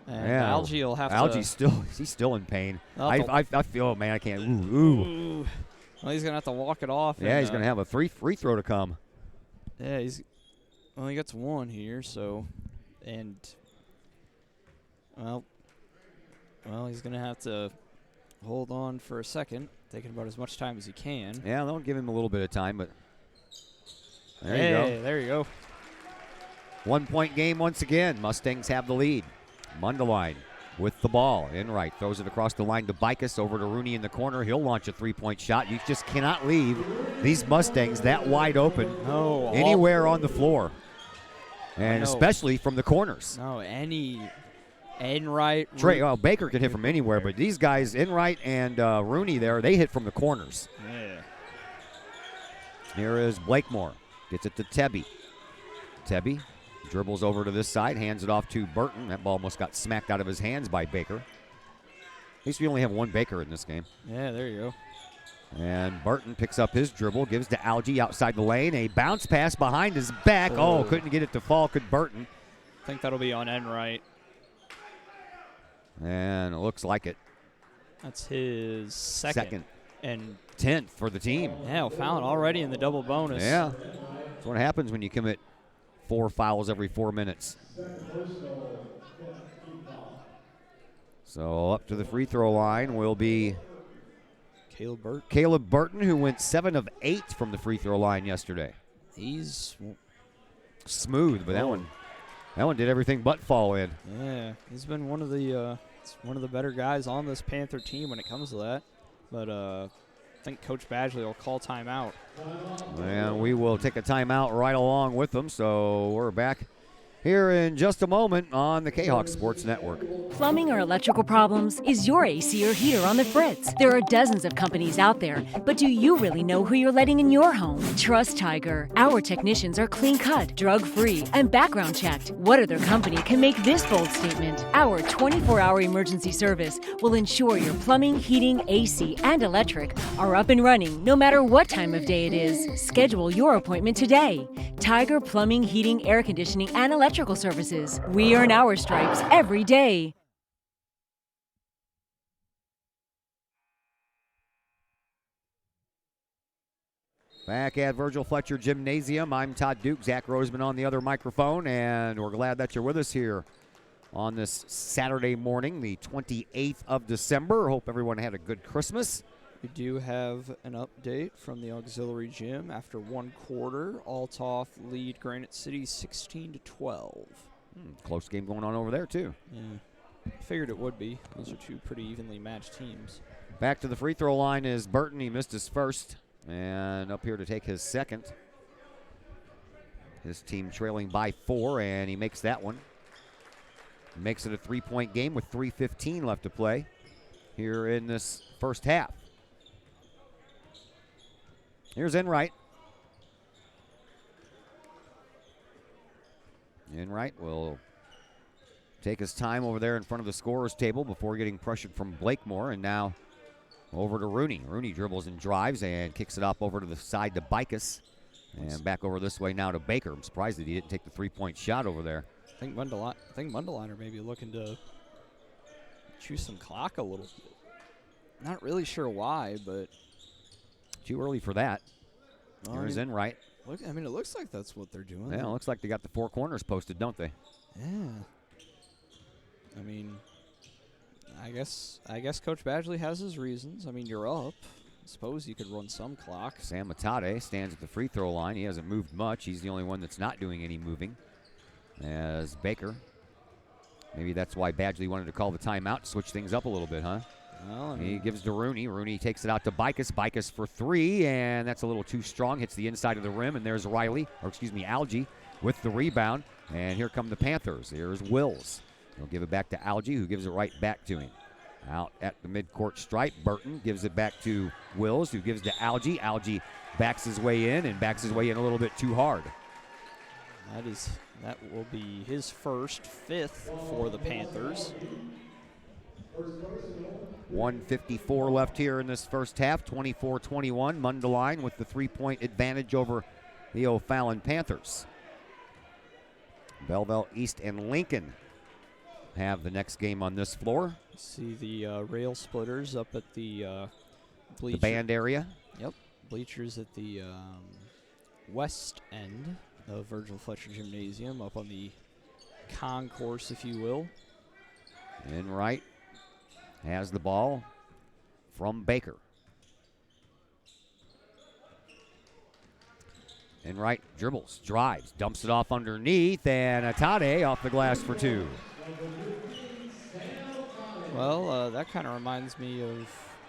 And Algie will have Algie's he's still in pain. I feel, man, I can't. Ooh. Well, he's going to have to walk it off. Yeah, he's going to have a free throw to come. Yeah, he gets 1 here, so, and, well, he's going to have to hold on for a second, taking about as much time as he can. Yeah, they'll give him a little bit of time, but there you go. There you go. 1 point game once again. Mustangs have the lead. Mundelein with the ball. Enright throws it across the line to Bikus, over to Rooney in the corner. He'll launch a 3-point shot. You just cannot leave these Mustangs that wide open anywhere on the floor, and especially from the corners. No, Enright. Baker can hit from anywhere, but these guys, Enright and Rooney there, they hit from the corners. Yeah. Here is Blakemore. Gets it to Tebby. Tebby dribbles over to this side, hands it off to Burton. That ball almost got smacked out of his hands by Baker. At least we only have 1 Baker in this game. Yeah, there you go. And Burton picks up his dribble, gives to Algie outside the lane. A bounce pass behind his back. Couldn't get it to fall, could Burton. I think that'll be on Enright. And it looks like it. That's his second. And 10th for the team. Yeah, O'Fallon already in the double bonus. Yeah. That's what happens when you commit 4 fouls every 4 minutes. So up to the free throw line will be Caleb Burton, who went 7 of 8 from the free throw line yesterday. He's smooth, but that one did everything but fall in. Yeah, he's been one of the better guys on this Panther team when it comes to that. But I think Coach Badgley will call timeout. And we will take a timeout right along with them. So we're back here in just a moment on the Kahoks Sports Network. Plumbing or electrical problems? Is your AC or heater on the fritz? There are dozens of companies out there, but do you really know who you're letting in your home? Trust Tiger. Our technicians are clean-cut, drug-free, and background checked. What other company can make this bold statement? Our 24-hour emergency service will ensure your plumbing, heating, AC, and electric are up and running no matter what time of day it is. Schedule your appointment today. Tiger Plumbing, Heating, Air Conditioning, and Electrical Services. We earn our stripes every day. Back at Virgil Fletcher Gymnasium, I'm Todd Duke, Zach Roseman on the other microphone, and we're glad that you're with us here on this Saturday morning, the 28th of December. Hope everyone had a good Christmas. We do have an update from the auxiliary gym. After one quarter, Althoff lead Granite City 16-12. Close game going on over there, too. Yeah, figured it would be. Those are two pretty evenly matched teams. Back to the free throw line is Burton. He missed his first, and up here to take his second. His team trailing by 4, and he makes that one. Makes it a 3-point game with 3:15 left to play here in this first half. Here's Enright. Enright will take his time over there in front of the scorer's table before getting pressured from Blakemore, and now over to Rooney. Rooney dribbles and drives and kicks it up over to the side to Bikus. And back over this way now to Baker. I'm surprised that he didn't take the 3-point shot over there. I think Mundelein are maybe looking to chew some clock a little bit. Not really sure why, but too early for that. Well, Here's Enright. Look, I mean, it looks like that's what they're doing. Yeah, it looks like they got the 4 corners posted, don't they? Yeah. I mean, I guess Coach Badgley has his reasons. I mean, you're up. I suppose you could run some clock. Sam Matade stands at the free throw line. He hasn't moved much. He's the only one that's not doing any moving. As Baker. Maybe that's why Badgley wanted to call the timeout to switch things up a little bit, huh? Well, I mean, he gives to Rooney. Rooney takes it out to Bikus. Bikus for 3, and that's a little too strong. Hits the inside of the rim, and there's Algie with the rebound. And here come the Panthers. Here's Wills. He'll give it back to Algie, who gives it right back to him. Out at the midcourt stripe, Burton gives it back to Wills, who gives to Algie. Algie backs his way in, and backs his way in a little bit too hard. That will be his first, 5th for the Panthers. 1:54 left here in this first half, 24-21. Mundelein with the 3-point advantage over the O'Fallon Panthers. Belleville, East, and Lincoln have the next game on this floor. See the rail splitters up at the bleachers. The band area. Yep, bleachers at the west end of Virgil Fletcher Gymnasium, up on the concourse, if you will. Enright has the ball from Baker. Enright dribbles, drives, dumps it off underneath, and Atade off the glass for 2. Well, that kind of reminds me of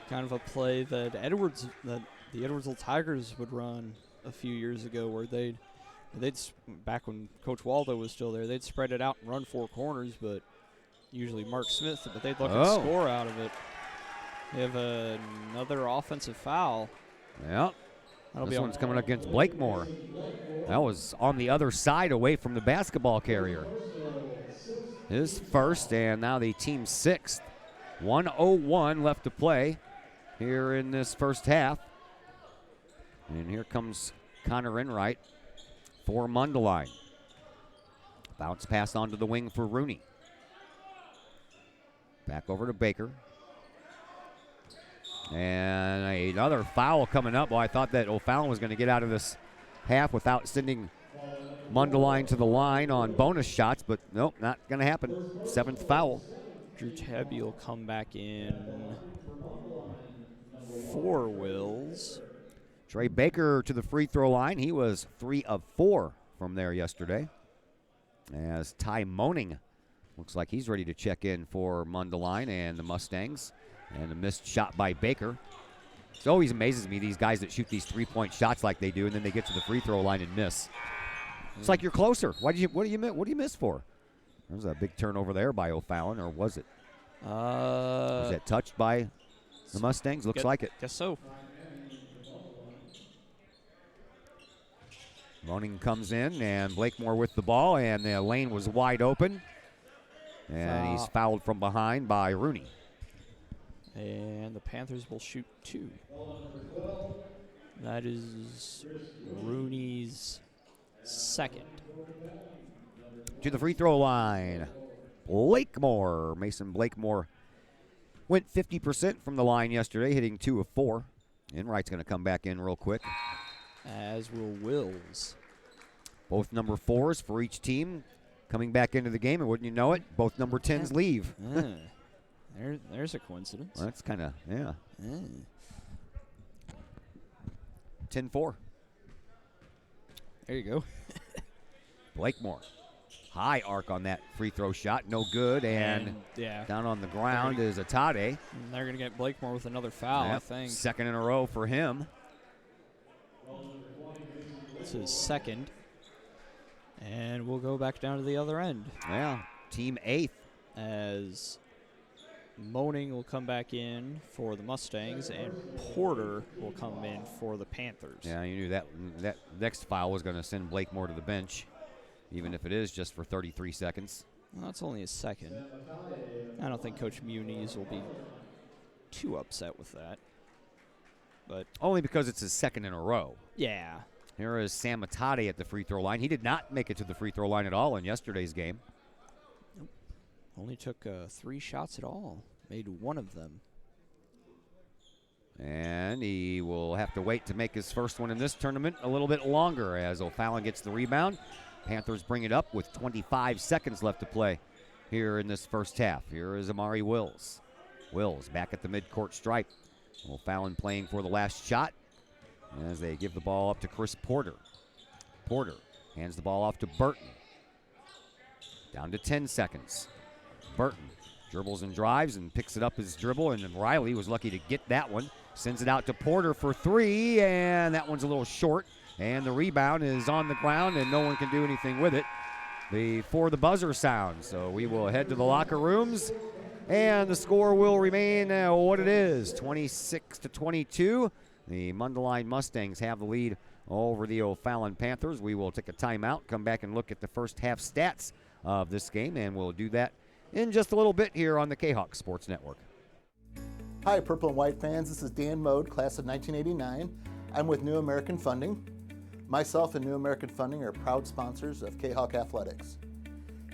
kind of a play that the Edwardsville Tigers would run a few years ago, where they'd back when Coach Waldo was still there, they'd spread it out and run 4 corners, but usually Mark Smith, but they'd look and score out of it. They have another offensive foul. Yep. This one's coming up against Blakemore. That was on the other side away from the basketball carrier. His first, and now the team's 6th. 1:01 left to play here in this first half. And here comes Connor Enright for Mundelein. Bounce pass onto the wing for Rooney. Back over to Baker. And another foul coming up. Well, I thought that O'Fallon was going to get out of this half without sending Mundelein to the line on bonus shots, but nope, not going to happen. 7th foul. Drew Tabby will come back in for Wills. Trey Baker to the free throw line. He was 3 of 4 from there yesterday. As Ty Moaning looks like he's ready to check in for Mundelein and the Mustangs. And a missed shot by Baker. It always amazes me, these guys that shoot these three-point shots like they do, and then they get to the free throw line and miss. It's like you're closer. What do you miss for? There was a big turnover there by O'Fallon, or was it? Was that touched by the Mustangs? Looks like it. Guess so. Moaning comes in, and Blakemore with the ball, and the lane was wide open. And he's fouled from behind by Rooney. And the Panthers will shoot 2. That is Rooney's second. To the free throw line, Blakemore. Mason Blakemore went 50% from the line yesterday, hitting 2 of 4. Enright's going to come back in real quick. As will Wills. Both number 4s for each team coming back into the game, and wouldn't you know it, both number 10s leave. There's a coincidence. Well, that's kind of, yeah. 10-4. There you go. Blakemore. High arc on that free throw shot. No good. And down on the ground is Atade. And they're going to get Blakemore with another foul, I think. Second in a row for him. This is second. And we'll go back down to the other end. Yeah. Team 8th. As Moaning will come back in for the Mustangs, and Porter will come in for the Panthers. Yeah, you knew that next foul was going to send Blakemore to the bench, even if it is just for 33 seconds. Well, that's only his second. I don't think Coach Muniz will be too upset with that. But only because it's his second in a row. Yeah. Here is Sam Atade at the free throw line. He did not make it to the free throw line at all in yesterday's game. Nope. Only took 3 shots at all. Made 1 of them. And he will have to wait to make his first one in this tournament a little bit longer as O'Fallon gets the rebound. Panthers bring it up with 25 seconds left to play here in this first half. Here is Amari Wills. Wills back at the midcourt stripe. O'Fallon playing for the last shot as they give the ball up to Chris Porter. Porter hands the ball off to Burton. Down to 10 seconds. Burton dribbles and drives and picks it up his dribble, and then Riley was lucky to get that one. Sends it out to Porter for 3, and that one's a little short. And the rebound is on the ground, and no one can do anything with it before the buzzer sounds. So we will head to the locker rooms, and the score will remain what it is, 26-22. The Mundelein Mustangs have the lead over the O'Fallon Panthers. We will take a timeout, come back and look at the first half stats of this game, and we'll do that in just a little bit here on the Kahoks Sports Network. Hi, Purple and White fans. This is Dan Mode, class of 1989. I'm with New American Funding. Myself and New American Funding are proud sponsors of Kahawk Athletics.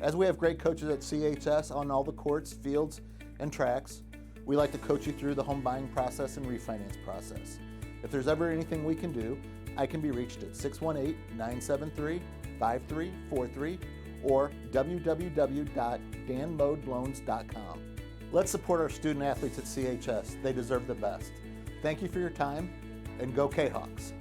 As we have great coaches at CHS on all the courts, fields, and tracks, we like to coach you through the home buying process and refinance process. If there's ever anything we can do, I can be reached at 618-973-5343 or www.danmodeloans.com. Let's support our student athletes at CHS. They deserve the best. Thank you for your time, and go Kahawks.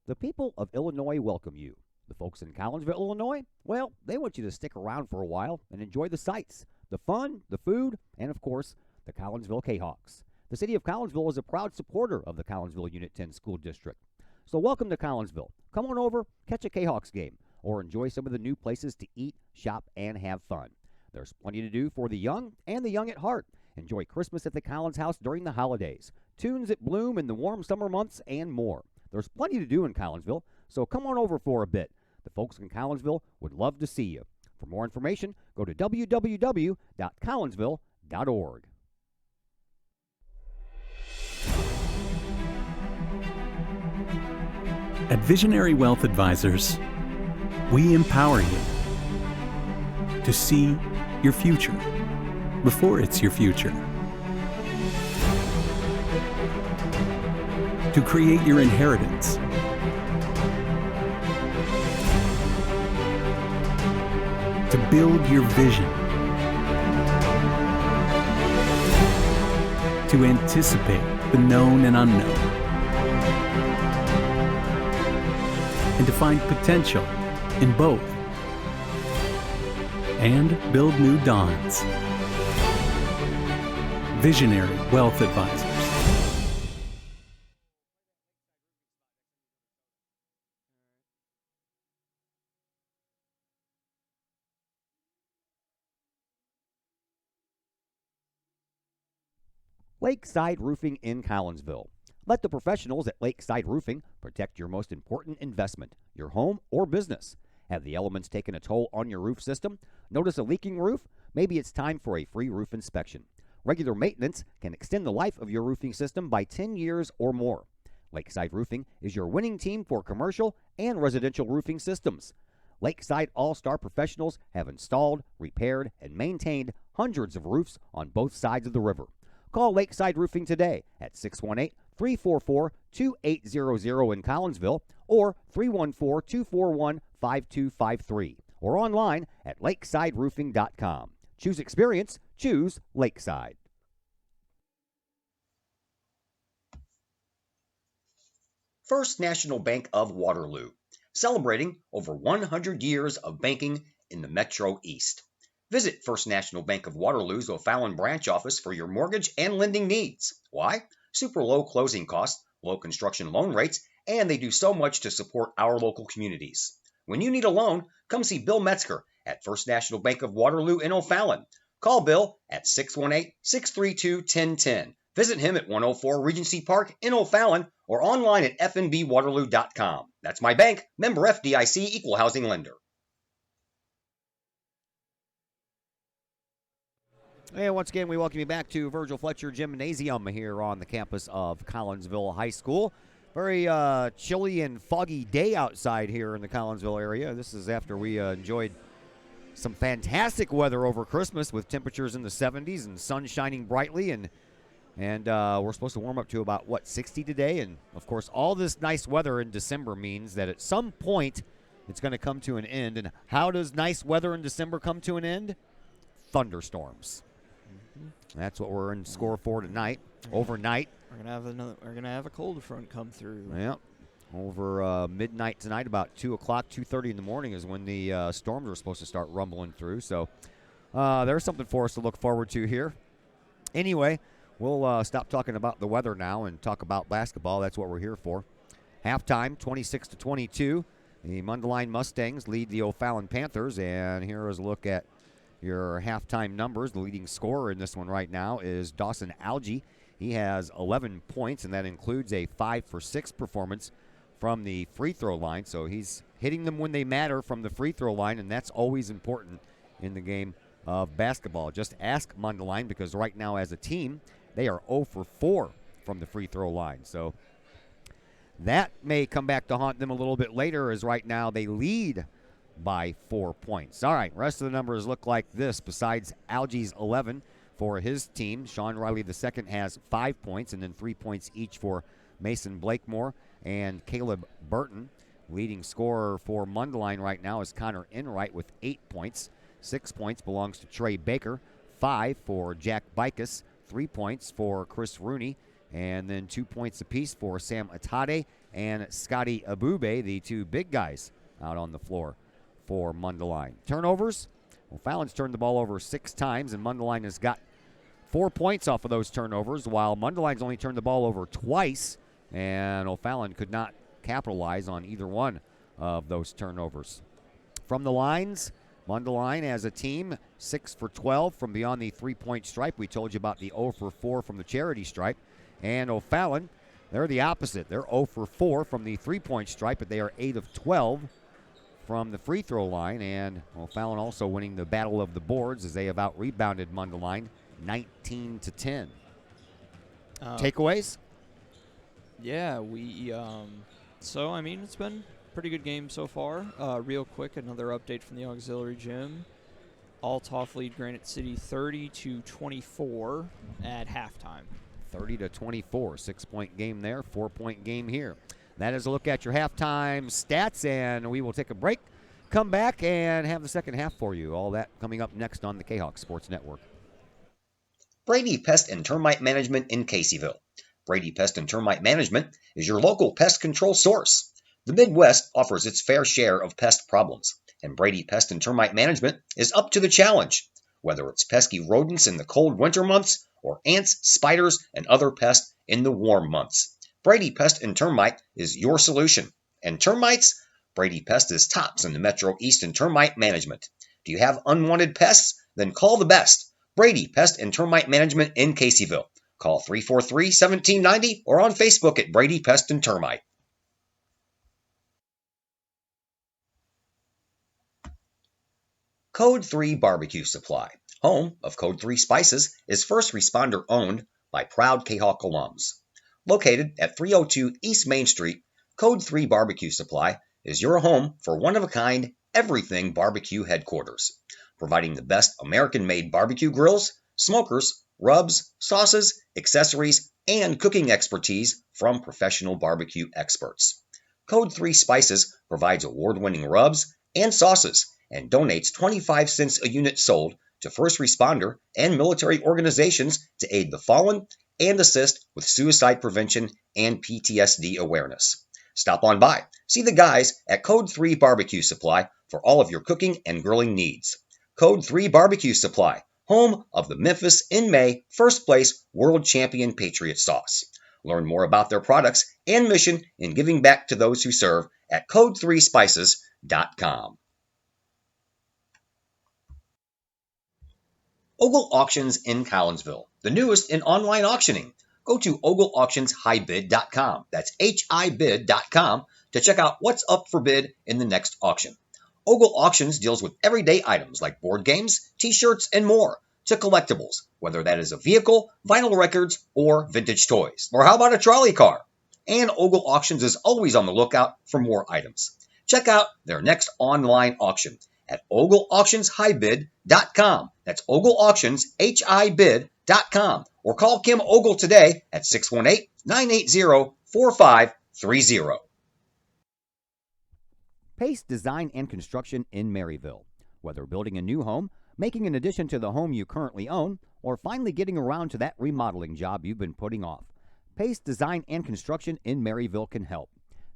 The people of Illinois welcome you. The folks in Collinsville, Illinois, well, they want you to stick around for a while and enjoy the sights, the fun, the food, and of course, the Collinsville Kahawks. The city of Collinsville is a proud supporter of the Collinsville Unit 10 School District. So welcome to Collinsville. Come on over, catch a Kahawks game, or enjoy some of the new places to eat, shop, and have fun. There's plenty to do for the young and the young at heart. Enjoy Christmas at the Collins House during the holidays, tunes at Bloom in the warm summer months, and more. There's plenty to do in Collinsville, so come on over for a bit. The folks in Collinsville would love to see you. For more information, go to www.collinsville.org. At Visionary Wealth Advisors, we empower you to see your future before it's your future, to create your inheritance, to build your vision, to anticipate the known and unknown, and to find potential in both. and build new dawns. Visionary Wealth Advisors. Lakeside Roofing in Collinsville. Let the professionals at Lakeside Roofing protect your most important investment, your home or business. Have the elements taken a toll on your roof system? Notice a leaking roof? Maybe it's time for a free roof inspection. Regular maintenance can extend the life of your roofing system by 10 years or more. Lakeside Roofing is your winning team for commercial and residential roofing systems. Lakeside All-Star professionals have installed, repaired, and maintained hundreds of roofs on both sides of the river. Call Lakeside Roofing today at 618-344-2800 in Collinsville or 314-241-5253 or online at lakesideroofing.com. Choose experience, choose Lakeside. First National Bank of Waterloo, celebrating over 100 years of banking in the Metro East. Visit First National Bank of Waterloo's O'Fallon branch office for your mortgage and lending needs. Why? Super low closing costs, low construction loan rates, and they do so much to support our local communities. When you need a loan, come see Bill Metzger at First National Bank of Waterloo in O'Fallon. Call Bill at 618-632-1010. Visit him at 104 Regency Park in O'Fallon or online at fnbwaterloo.com. That's my bank, member FDIC, equal housing lender. And once again, we welcome you back to Virgil Fletcher Gymnasium here on the campus of Collinsville High School. Very chilly and foggy day outside here in the Collinsville area. This is after we enjoyed some fantastic weather over Christmas with temperatures in the 70s and sun shining brightly. And we're supposed to warm up to about, 60 today? And, of course, all this nice weather in December means that at some point it's going to come to an end. And how does nice weather in December come to an end? Thunderstorms. That's what we're in store for tonight. Overnight, We're gonna have a cold front come through. yeah, over midnight tonight, about 2 o'clock, 2:30 in the morning is when the storms are supposed to start rumbling through. So there's something for us to look forward to here. Anyway, we'll stop talking about the weather now and talk about basketball. That's what we're here for. Halftime, 26-22. The Mundelein Mustangs lead the O'Fallon Panthers, and here is a look at your halftime numbers. The leading scorer in this one right now is Dawson Algie. He has 11 points, and that includes a 5-for-6 performance from the free throw line. So he's hitting them when they matter from the free throw line, and that's always important in the game of basketball. Just ask Mundelein, because right now as a team, they are 0-for-4 from the free throw line. So that may come back to haunt them a little bit later, as right now they lead by 4 points. All right, rest of the numbers look like this. Besides Algie's 11 for his team, Sean Riley II has 5 points, and then 3 points each for Mason Blakemore and Caleb Burton. Leading scorer for Mundelein right now is Connor Enright with 8 points. 6 points belongs to Trey Baker, 5 for Jack Bikus, 3 points for Chris Rooney, and then 2 points apiece for Sam Atade and Scotty Abube, the two big guys out on the floor for Mundelein. Turnovers, well, Fallon's turned the ball over 6 times, and Mundelein has got 4 points off of those turnovers, while Mundelein's only turned the ball over twice, and O'Fallon could not capitalize on either one of those turnovers. From the lines, Mundelein as a team, 6-for-12 from beyond the three-point stripe. We told you about the 0-for-4 from the charity stripe. And O'Fallon, they're the opposite. They're 0-for-4 from the three-point stripe, but they are 8-of-12 from the free throw line. And O'Fallon also winning the battle of the boards as they have out-rebounded Mundelein 19-10. Takeaways? Yeah, so, I mean, it's been a pretty good game so far. Real quick, another update from the auxiliary gym. Althoff lead Granite City 30-24 at halftime. 30-24, 6-point game there, 4-point game here. That is a look at your halftime stats, and we will take a break, come back, and have the second half for you. All that coming up next on the Kahoks Sports Network. Brady Pest and Termite Management in Caseyville. Brady Pest and Termite Management is your local pest control source. The Midwest offers its fair share of pest problems, and Brady Pest and Termite Management is up to the challenge. Whether it's pesky rodents in the cold winter months or ants, spiders, and other pests in the warm months, Brady Pest and Termite is your solution. And termites? Brady Pest is tops in the Metro East in termite management. Do you have unwanted pests? Then call the best. Brady Pest and Termite Management in Caseyville. Call 343-1790 or on Facebook at Brady Pest and Termite. Code 3 Barbecue Supply, home of Code 3 Spices, is first responder owned by proud Kahawk alums. Located at 302 East Main Street, Code 3 Barbecue Supply is your home for one-of-a-kind everything barbecue headquarters, providing the best American-made barbecue grills, smokers, rubs, sauces, accessories, and cooking expertise from professional barbecue experts. Code 3 Spices provides award-winning rubs and sauces and donates 25 cents a unit sold to first responder and military organizations to aid the fallen and assist with suicide prevention and PTSD awareness. Stop on by. See the guys at Code 3 Barbecue Supply for all of your cooking and grilling needs. Code 3 Barbecue Supply, home of the Memphis in May first place World Champion Patriot Sauce. Learn more about their products and mission in giving back to those who serve at code3spices.com. Ogle Auctions in Collinsville, the newest in online auctioning. Go to ogleauctionshighbid.com. That's HIBid.com to check out what's up for bid in the next auction. Ogle Auctions deals with everyday items like board games, t-shirts, and more, to collectibles, whether that is a vehicle, vinyl records, or vintage toys. Or how about a trolley car? And Ogle Auctions is always on the lookout for more items. Check out their next online auction at ogleauctionshighbid.com. That's ogleauctionshibid.com. Or call Kim Ogle today at 618-980-4530. Pace Design and Construction in Maryville. Whether building a new home, making an addition to the home you currently own, or finally getting around to that remodeling job you've been putting off, Pace Design and Construction in Maryville can help.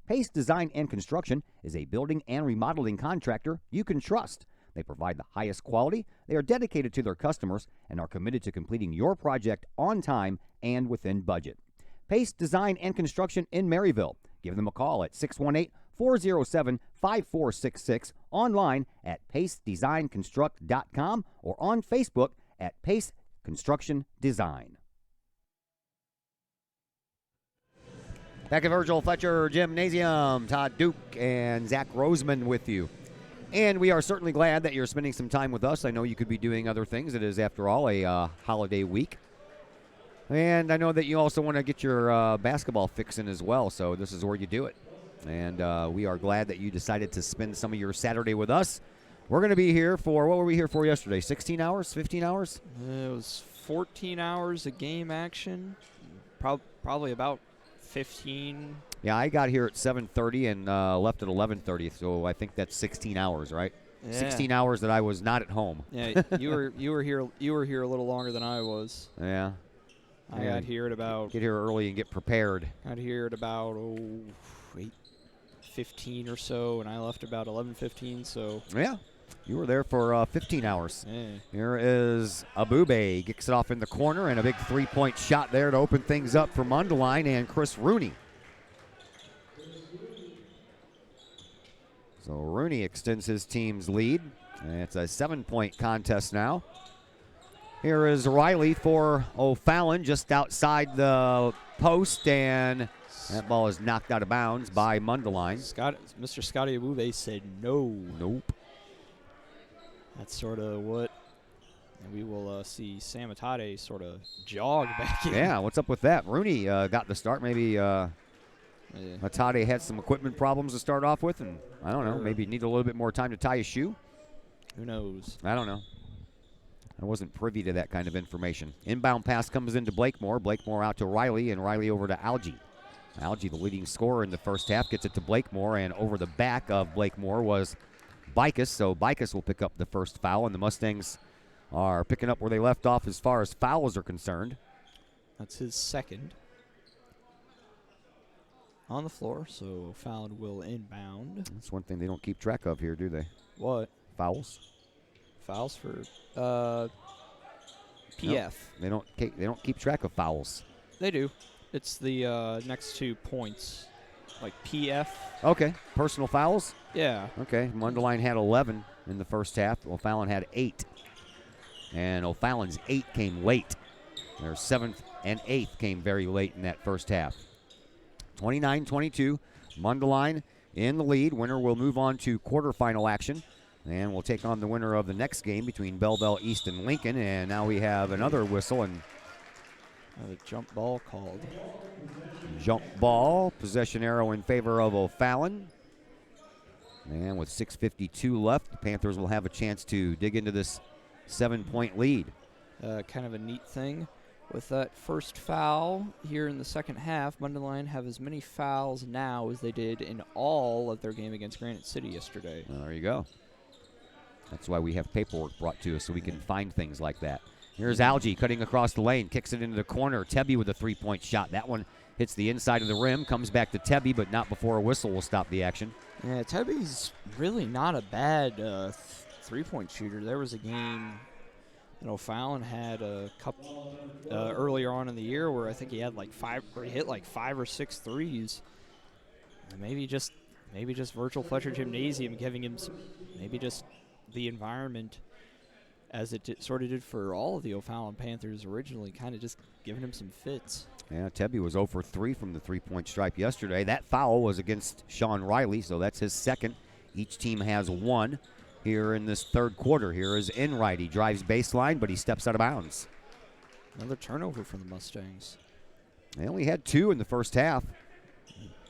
Pace Design and Construction is a building and remodeling contractor you can trust. They provide the highest quality, they are dedicated to their customers, and are committed to completing your project on time and within budget. Pace Design and Construction in Maryville. Give them a call at 618-407-5466, online at pacedesignconstruct.com, or on Facebook at Pace Construction Design. Back at Virgil Fletcher Gymnasium, Todd Duke and Zach Roseman with you. And we are certainly glad that you're spending some time with us. I know you could be doing other things. It is, after all, a holiday week. And I know that you also want to get your basketball fix in as well, so this is where you do it. And we are glad that you decided to spend some of your Saturday with us. We're going to be here for, what were we here for yesterday, 16 hours, 15 hours? It was 14 hours of game action, probably about 15. Yeah, I got here at 7:30 and left at 11:30, so I think that's 16 hours, right? Yeah. 16 hours that I was not at home. Yeah, you were here a little longer than I was. Yeah. I got here at about. Get here early and get prepared. Got here at about 8:15 or so, and I left about 11:15. So. Yeah. You were there for 15 hours. Yeah. Here is Abube. Kicks it off in the corner, and a big three-point shot there to open things up for Mundelein and Chris Rooney. So Rooney extends his team's lead. And it's a 7-point contest now. Here is Riley for O'Fallon just outside the post, and that ball is knocked out of bounds by Mundelein. Mr. Scotty Abube said no. Nope. That's sort of what, and we will see Sam Atade sort of jog back in. Yeah, what's up with that? Rooney got the start. Maybe Atade had some equipment problems to start off with, and I don't know, maybe need a little bit more time to tie his shoe. Who knows? I don't know. I wasn't privy to that kind of information. Inbound pass comes into Blakemore. Blakemore out to Riley, and Riley over to Algie. Algie, the leading scorer in the first half, gets it to Blakemore, and over the back of Blakemore was Bicus, so Bicus will pick up the first foul, and the Mustangs are picking up where they left off as far as fouls are concerned. That's his second. on the floor, so Fallon will inbound. That's one thing they don't keep track of here, do they? What? Fouls. Fouls for PF. Nope, they don't keep track of fouls. They do. It's the next 2 points, like PF. Okay, personal fouls. Yeah. Okay, Mundelein had 11 in the first half. O'Fallon had 8. And O'Fallon's 8 came late. Their 7th and 8th came very late in that first half. 29-22, Mundelein in the lead. Winner will move on to quarterfinal action. And we'll take on the winner of the next game between Belleville East and Lincoln. And now we have another whistle and a jump ball called. Jump ball, possession arrow in favor of O'Fallon. And with 6:52 left, the Panthers will have a chance to dig into this 7-point lead. Kind of a neat thing. With that first foul here in the second half, Mundelein have as many fouls now as they did in all of their game against Granite City yesterday. Well, there you go. That's why we have paperwork brought to us so we can find things like that. Here's Algie cutting across the lane, kicks it into the corner. Tebby with a 3-point shot. That one hits the inside of the rim, comes back to Tebby, but not before a whistle will stop the action. Yeah, Tebby's really not a bad 3-point shooter. There was a game O'Fallon had a couple earlier on in the year where I think he had like 5, or he hit like 5 or 6 threes. And maybe just Virtual Fletcher Gymnasium giving him some, maybe just the environment as it sort of did for all of the O'Fallon Panthers originally, kind of just giving him some fits. Yeah, Tebby was 0 for 3 from the 3-point stripe yesterday. That foul was against Sean Riley, so that's his second. Each team has 1 here in this third quarter. Here is Enright. He drives baseline, but he steps out of bounds. Another turnover for the Mustangs. They only had 2 in the first half.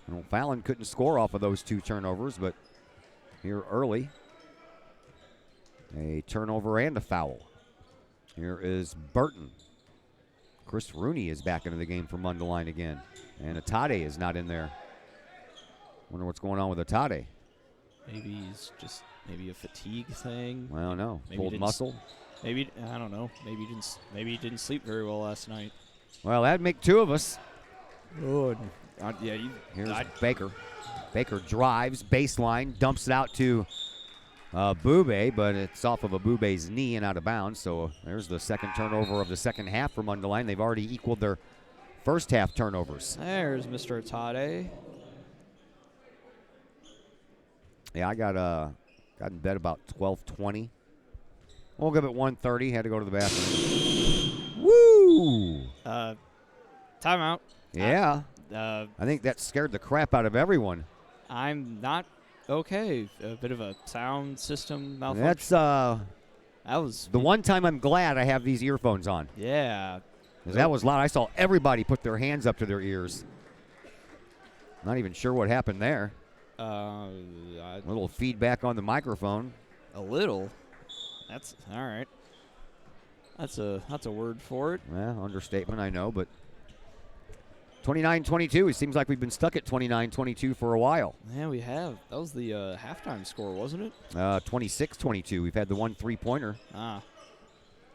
And O'Fallon couldn't score off of those 2 turnovers, but here early, a turnover and a foul. Here is Burton. Chris Rooney is back into the game for Mundelein again. And Atade is not in there. Wonder what's going on with Atade. Maybe he's just maybe a fatigue thing. I don't know. Maybe Pulled muscle. Maybe, I don't know. Maybe he didn't sleep very well last night. Well, that'd make 2 of us. Oh, yeah. Here's Baker. Baker drives baseline, dumps it out to Bube, but it's off of Abube's knee and out of bounds. So there's the second turnover of the second half for Mundelein. They've already equaled their first half turnovers. There's Mr. Atade. Yeah, I got in bed about 12:20. Woke up at 1:30. Had to go to the bathroom. Woo! Timeout. Yeah. I think that scared the crap out of everyone. I'm not okay. A bit of a sound system malfunction. That's that was the one time I'm glad I have these earphones on. Yeah. 'Cause that was loud. I saw everybody put their hands up to their ears. Not even sure what happened there. A little feedback on the microphone. A little. That's all right. That's a word for it. Well, understatement, I know, but 29-22. It seems like we've been stuck at 29-22 for a while. Yeah, we have. That was the halftime score, wasn't it? 26-22. We've had the 1 3-pointer.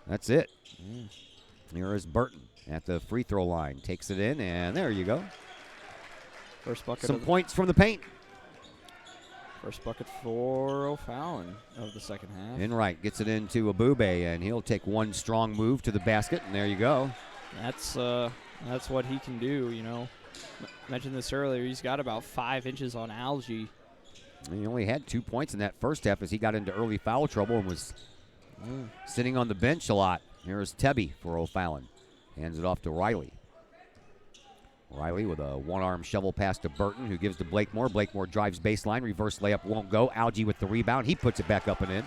That's it. Here is Burton at the free throw line. Takes it in, and there you go. First bucket. Some points from the paint. First bucket for O'Fallon of the second half. Enright gets it into Abube, and he'll take one strong move to the basket, and there you go. That's what he can do, you know. Mentioned this earlier. He's got about 5 inches on Algie. And he only had 2 points in that first half as he got into early foul trouble and was sitting on the bench a lot. Here's Tebby for O'Fallon. Hands it off to Riley. Riley with a one-arm shovel pass to Burton, who gives to Blakemore. Blakemore drives baseline. Reverse layup won't go. Algie with the rebound. He puts it back up and in.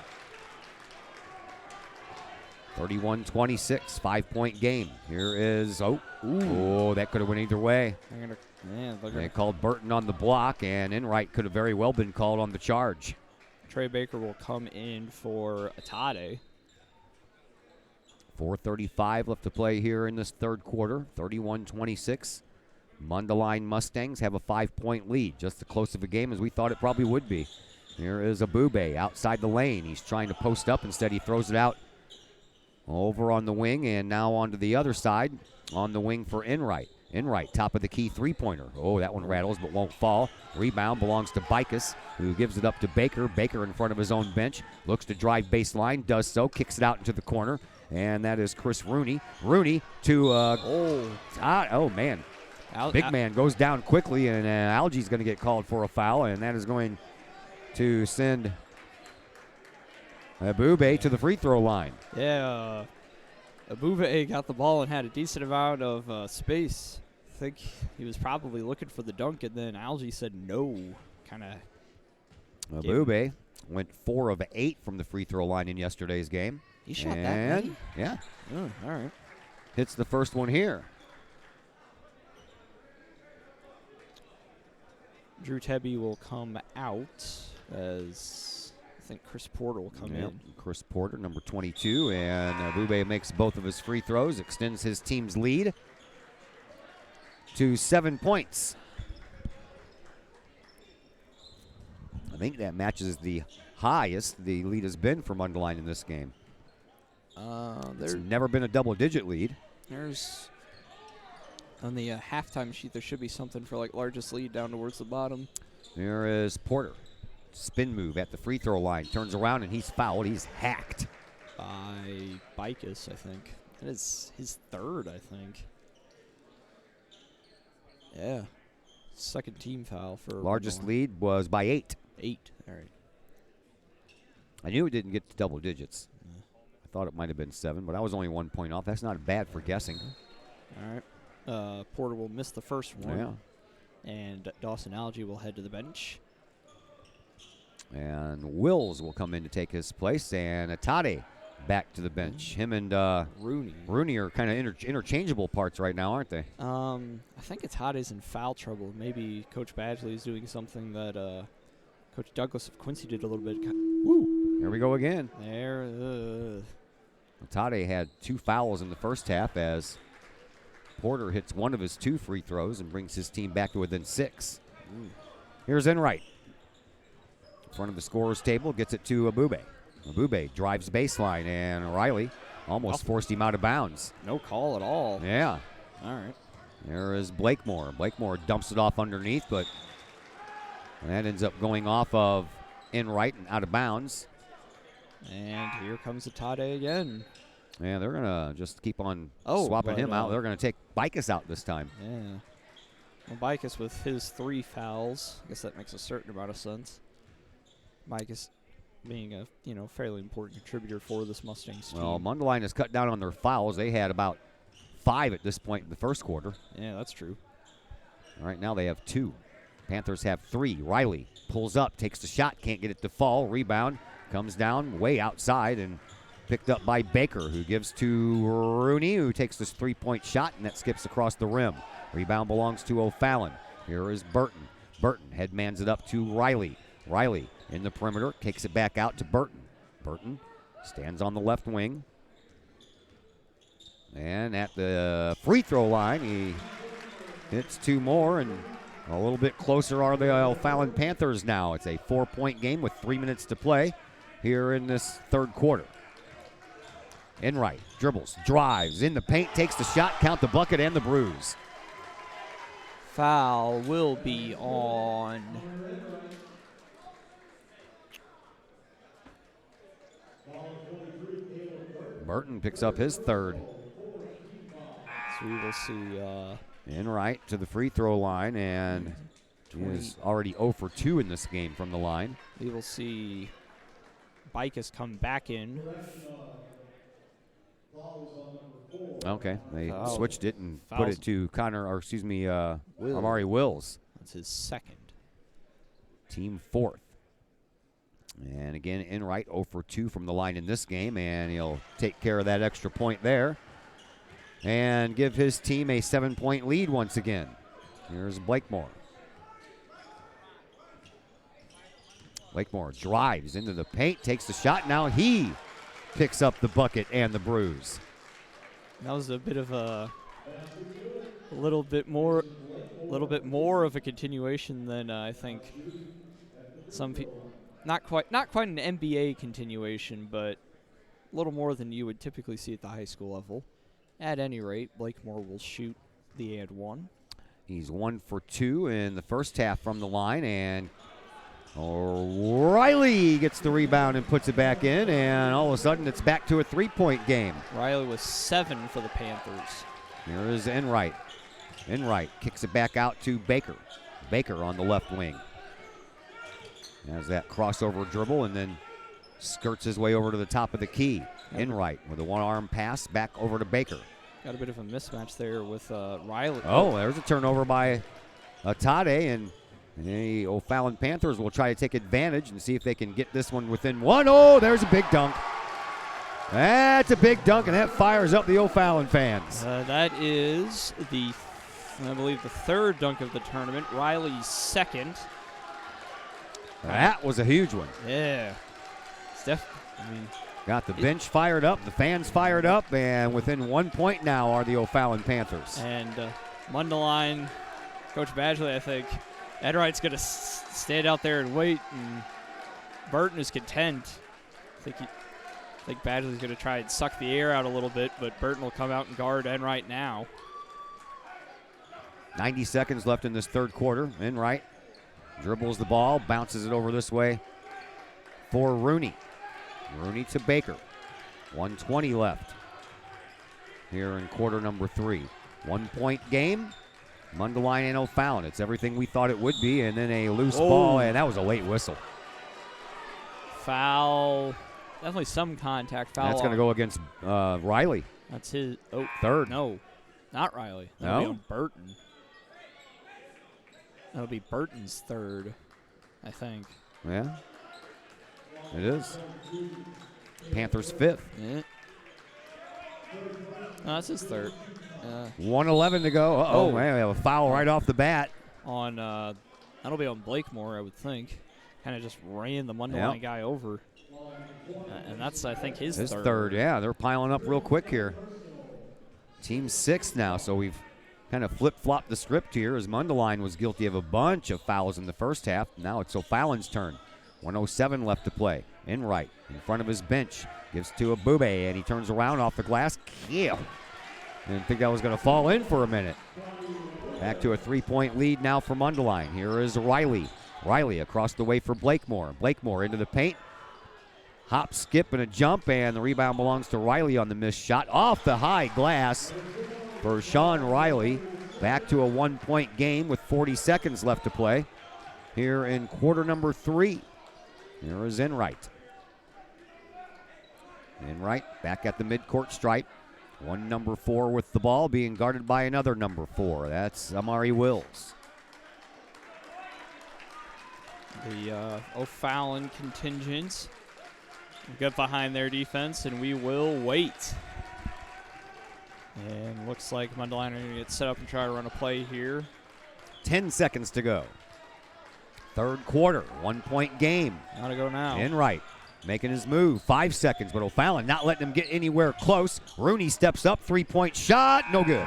31-26, 5-point game. Here is, that could have went either way. They called Burton on the block, and Enright could have very well been called on the charge. Trey Baker will come in for Atade. 4:35 left to play here in this third quarter. 31-26. Mundelein Mustangs have a 5-point lead. Just as close of a game as we thought it probably would be. Here is Abube outside the lane. He's trying to post up. Instead, he throws it out over on the wing and now onto the other side on the wing for Enright. Enright, top of the key three-pointer. Oh, that one rattles but won't fall. Rebound belongs to Bicus, who gives it up to Baker. Baker in front of his own bench. Looks to drive baseline, does so, kicks it out into the corner. And that is Chris Rooney. Rooney to, oh man. Big man goes down quickly, and Algie's going to get called for a foul, and that is going to send Abube to the free throw line. Yeah, Abube got the ball and had a decent amount of space. I think he was probably looking for the dunk, and then Algie said no. Kind of. Abube went 4 of 8 from the free throw line in yesterday's game. He shot that many? Yeah. Oh, all right. Hits the first one here. Drew Tebby will come out as I think Chris Porter will come in. Chris Porter, number 22, and Abube makes both of his free throws, extends his team's lead to 7 points. I think that matches the highest the lead has been for Mundelein in this game. There's never been a double-digit lead. There's on the halftime sheet. There should be something for like largest lead down towards the bottom. There is Porter, spin move at the free throw line, turns around and he's fouled. He's hacked by Bicus, I think. That is his third, I think. Yeah, second team foul for largest Mundelein. lead was by 8. 8. All right. I knew it didn't get to double digits. I thought it might have been 7, but I was only 1 point off. That's not bad for guessing. All right. Porter will miss the first one. Yeah. And Dawson Algie will head to the bench. And Wills will come in to take his place. And Atade back to the bench. Him and Rooney are kind of interchangeable parts right now, aren't they? I think Atade's in foul trouble. Maybe Coach Badgley is doing something that Coach Douglas of Quincy did a little bit. Woo! Here we go again. There. Atade had 2 fouls in the first half as Porter hits one of his 2 free throws and brings his team back to within 6. Here's Enright. In front of the scorer's table, gets it to Abube. Abube drives baseline, and Riley almost forced him out of bounds. No call at all. Yeah. All right. There is Blakemore. Blakemore dumps it off underneath, but that ends up going off of Enright and out of bounds. And here comes Atade again. Yeah, they're going to just keep on swapping him out. They're going to take Bicus out this time. Yeah. Well, Bicus with his 3 fouls. I guess that makes a certain amount of sense. Bicus being a fairly important contributor for this Mustangs team. Well, Mundelein has cut down on their fouls. They had about 5 at this point in the first quarter. Yeah, that's true. All right, now they have 2. Panthers have 3. Riley pulls up, takes the shot, can't get it to fall. Rebound comes down way outside and picked up by Baker, who gives to Rooney, who takes this 3-point shot, and that skips across the rim. Rebound belongs to O'Fallon. Here is Burton. Burton headmans it up to Riley. Riley in the perimeter, kicks it back out to Burton. Burton stands on the left wing. And at the free throw line, he hits 2 more, and a little bit closer are the O'Fallon Panthers now. It's a 4-point game with 3 minutes to play here in this third quarter. Enright dribbles, drives, in the paint, takes the shot, count the bucket and the bruise. Foul will be on Burton picks up his 3rd. So we will see Enright to the free throw line, and he is already 0 for 2 in this game from the line. We will see Bicus come back in. Okay, they switched it and put it to Amari Wills. That's his 2nd. Team 4th. And again, Enright 0 for 2 from the line in this game, and he'll take care of that extra point there and give his team a 7-point lead once again. Here's Blakemore. Blakemore drives into the paint, takes the shot. Now he picks up the bucket and the bruise. That was a bit of a little bit more of a continuation than I think some people. Not quite an NBA continuation, but a little more than you would typically see at the high school level. At any rate, Blakemore will shoot the and one. He's 1 for 2 in the first half from the line, and Riley gets the rebound and puts it back in, and all of a sudden it's back to a 3-point game. Riley was 7 for the Panthers. Here is Enright. Enright kicks it back out to Baker. Baker on the left wing. Has that crossover dribble and then skirts his way over to the top of the key. Enright with a one-arm pass back over to Baker. Got a bit of a mismatch there with Riley. Oh, there's a turnover by Atade, and the O'Fallon Panthers will try to take advantage and see if they can get this one within one. Oh, there's a big dunk. That's a big dunk, and that fires up the O'Fallon fans. That is I believe the third dunk of the tournament. Riley's second. That was a huge one. Yeah. Got the bench fired up, the fans fired up, and within 1 point now are the O'Fallon Panthers. And Mundelein, Coach Badgley, I think Enright's going to stand out there and wait, and Burton is content. I think Badgley's going to try and suck the air out a little bit, but Burton will come out and guard Enright now. 90 seconds left in this third quarter. Enright dribbles the ball, bounces it over this way for Rooney. Rooney to Baker. 1:20 left here in quarter number 3. 1 point game. Mundelein and O'Fallon. It's everything we thought it would be, and then a loose ball, and that was a late whistle. Foul. Definitely some contact. Foul. That's going to go against Riley. That's his third. No, not Riley. That'll be on Burton. That'll be Burton's third, I think. Yeah, it is. Panthers 5th. Yeah. No, that's his third. 1:11 to go. Uh-oh, man, we have a foul right off the bat. On that'll be on Blakemore, I would think. Kind of just ran the Mundelein guy over. And that's, I think, his third. Yeah, they're piling up real quick here. Team 6 now, so we've kind of flip-flopped the script here as Mundelein was guilty of a bunch of fouls in the first half. Now it's O'Fallon's turn. 1:07 left to play. Enright in front of his bench. Gives to Abube, and he turns around off the glass. Kill. Didn't think that was going to fall in for a minute. Back to a 3-point lead now for Mundelein. Here is Riley. Riley across the way for Blakemore. Blakemore into the paint. Hop, skip, and a jump, and the rebound belongs to Riley on the missed shot. Off the high glass for Sean Riley. Back to a 1 point game with 40 seconds left to play here in quarter number 3. Here is Enright. Enright back at the midcourt stripe. One number 4 with the ball being guarded by another number 4. That's Amari Wills. The O'Fallon contingent get behind their defense, and we will wait. And looks like Mundelein are going to get set up and try to run a play here. 10 seconds to go. Third quarter, 1 point game. Gotta go now. Enright making his move. 5 seconds, but O'Fallon not letting him get anywhere close. Rooney steps up, 3-point shot, no good.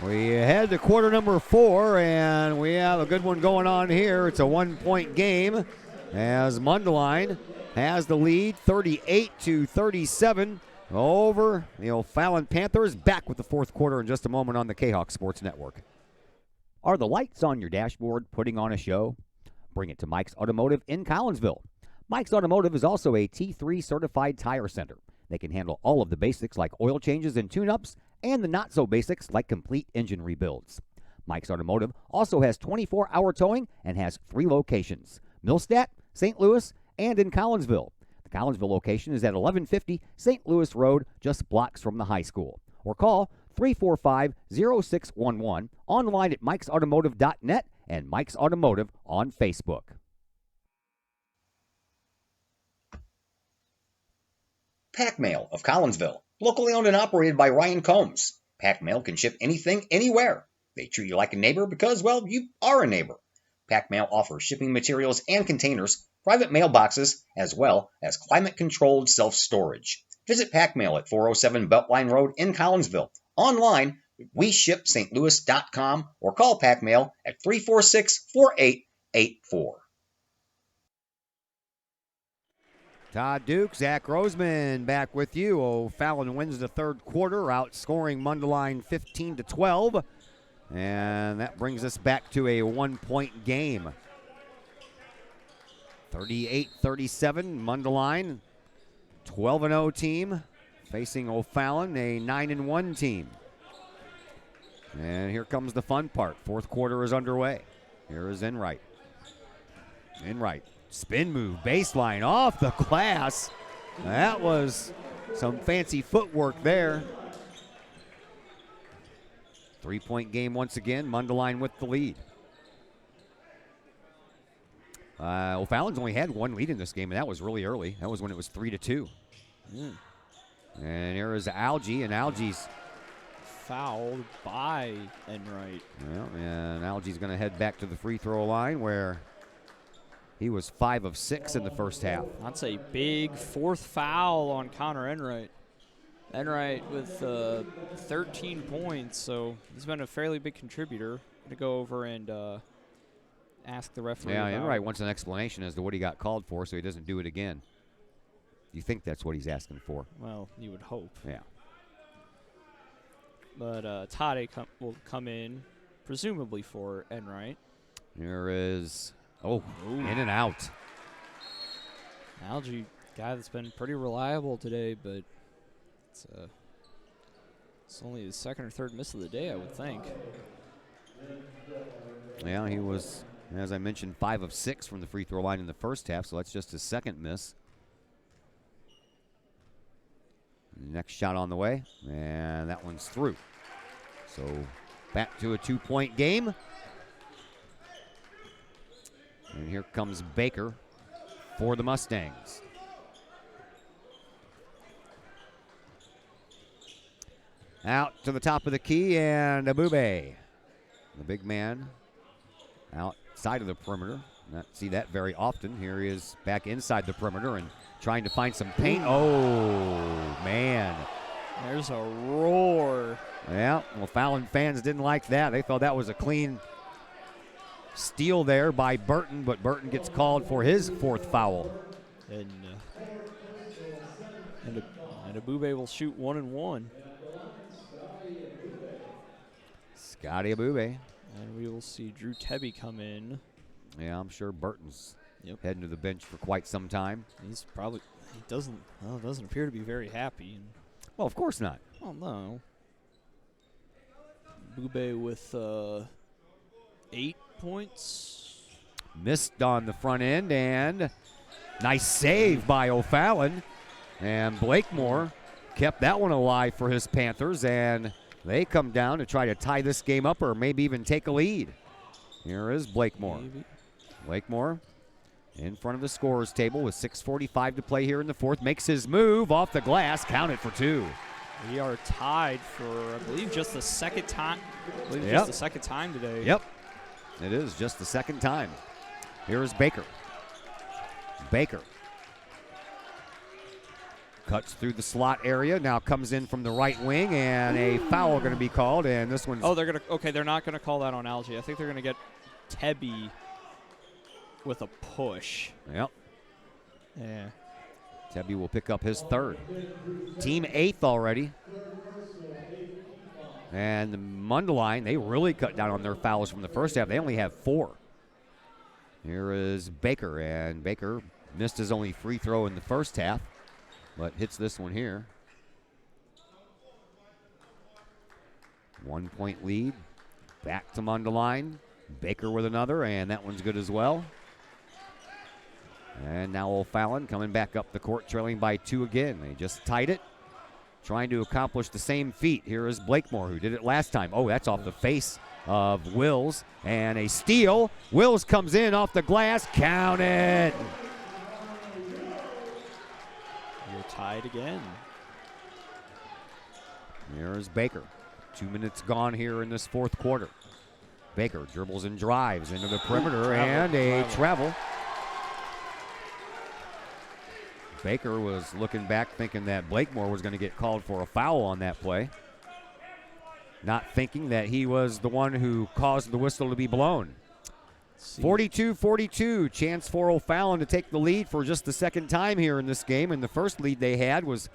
We head to quarter number 4, and we have a good one going on here. It's a 1 point game as Mundelein has the lead 38-37 over the O'Fallon Panthers. Back with the fourth quarter in just a moment on the Kahoks Sports Network. Are the lights on your dashboard putting on a show? Bring it to Mike's Automotive in Collinsville. Mike's Automotive is also a T3 certified tire center. They can handle all of the basics like oil changes and tune-ups, and the not-so-basics like complete engine rebuilds. Mike's Automotive also has 24-hour towing and has 3 locations: Millstadt, St. Louis, and in Collinsville. The Collinsville location is at 1150 St. Louis Road, just blocks from the high school. Or call 345-0611, online at mikesautomotive.net and Mike's Automotive on Facebook. Pack Mail of Collinsville, locally owned and operated by Ryan Combs. Pack Mail can ship anything, anywhere. They treat you like a neighbor because, well, you are a neighbor. Pack Mail offers shipping materials and containers, private mailboxes, as well as climate-controlled self-storage. Visit Pack Mail at 407 Beltline Road in Collinsville. Online, WeShipStLouis.com or call Pack Mail at 346-4884. Todd Duke, Zach Roseman back with you. O'Fallon wins the third quarter, outscoring Mundelein 15-12. And that brings us back to a 1-point game. 38-37, Mundelein, 12-0 team, facing O'Fallon, a 9-1 team. And here comes the fun part. Fourth quarter is underway. Here is Enright. Enright. Spin move, baseline, off the glass. That was some fancy footwork there. 3-point game once again, Mundelein with the lead. O'Fallon's only had one lead in this game, and that was really early. That was when it was 3-2. And here is Algie, and Algie's fouled by Enright. Well, and Algie's going to head back to the free throw line where he was 5 of 6 in the first half. That's a big fourth foul on Connor Enright. Enright with 13 points, so he's been a fairly big contributor. I'm going to go over and ask the referee. Yeah, Enright wants an explanation as to what he got called for so he doesn't do it again. You think that's what he's asking for? Well, you would hope. Yeah. But Tade will come in, presumably for Enright. Here is, in and out. Algie, guy that's been pretty reliable today, but it's only his second or third miss of the day, I would think. Yeah, he was, as I mentioned, 5 of 6 from the free throw line in the first half, so that's just his second miss. Next shot on the way, and that one's through. So back to a 2-point game. And here comes Baker for the Mustangs. Out to the top of the key, and Abube, the big man, outside of the perimeter. Not see that very often. Here he is back inside the perimeter and trying to find some paint. Oh, man. There's a roar. Yeah, well, Fallon fans didn't like that. They thought that was a clean steal there by Burton, but Burton gets called for his fourth foul. And Abube will shoot 1 and 1. Scotty Abube. And we will see Drew Tebby come in. Yeah, I'm sure Burton's heading to the bench for quite some time. He doesn't appear to be very happy. Well, of course not. Well, no. Abube with 8 points. Missed on the front end, and nice save by O'Fallon. And Blakemore kept that one alive for his Panthers, and they come down to try to tie this game up or maybe even take a lead. Here is Blakemore. Blakemore in front of the scorer's table with 6:45 to play here in the fourth. Makes his move off the glass, counted for 2. We are tied for, I believe, just the second time. Just the second time today. Yep, it is just the second time. Here is Baker. Baker cuts through the slot area, now comes in from the right wing, and a foul going to be called, and this one's... Oh, they're not going to call that on Algie. I think they're going to get Tebby with a push. Yep. Yeah. Tebby will pick up his third. Team 8th already. And the Mundelein, they really cut down on their fouls from the first half. They only have 4. Here is Baker, and Baker missed his only free throw in the first half, but hits this one here. 1-point lead. Back to Mundelein. Baker with another, and that one's good as well. And now O'Fallon coming back up the court, trailing by 2 again. They just tied it, trying to accomplish the same feat. Here is Blakemore, who did it last time. Oh, that's off the face of Wills, and a steal. Wills comes in off the glass, counted. You're tied again. Here is Baker. 2 minutes gone here in this fourth quarter. Baker dribbles and drives into the perimeter, and a travel. Baker was looking back thinking that Blakemore was going to get called for a foul on that play, not thinking that he was the one who caused the whistle to be blown. 42-42, chance for O'Fallon to take the lead for just the second time here in this game, and the first lead they had was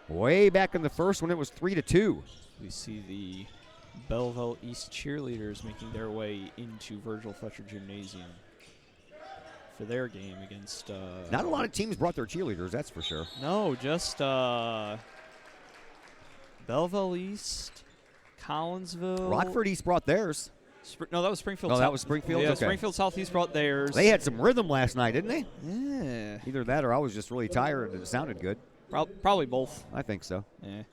way back in the first when it was 3-2. We see the Belleville East cheerleaders making their way into Virgil Fletcher Gymnasium for their game against... Not a lot of teams brought their cheerleaders, that's for sure. No, just Belleville East, Collinsville. Rockford East brought theirs. No, that was Springfield. Oh, that was Springfield? Yeah, Okay. Springfield Southeast brought theirs. They had some rhythm last night, didn't they? Yeah. Either that or I was just really tired and it sounded good. Probably both. I think so. Yeah.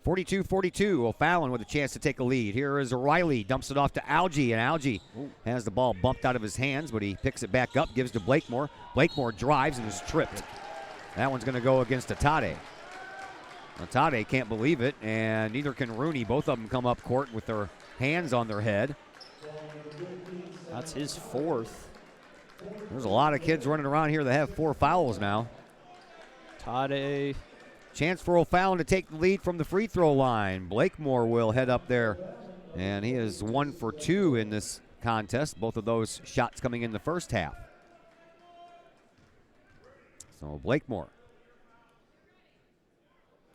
42-42, O'Fallon with a chance to take a lead. Here is Riley, dumps it off to Algie, and Algie has the ball bumped out of his hands, but he picks it back up, gives to Blakemore. Blakemore drives and is tripped. That one's going to go against Atade. Atade can't believe it, and neither can Rooney. Both of them come up court with their hands on their head. That's his fourth. There's a lot of kids running around here that have 4 fouls now. Atade. Chance for O'Fallon to take the lead from the free throw line. Blakemore will head up there, and he is 1 for 2 in this contest. Both of those shots coming in the first half. So Blakemore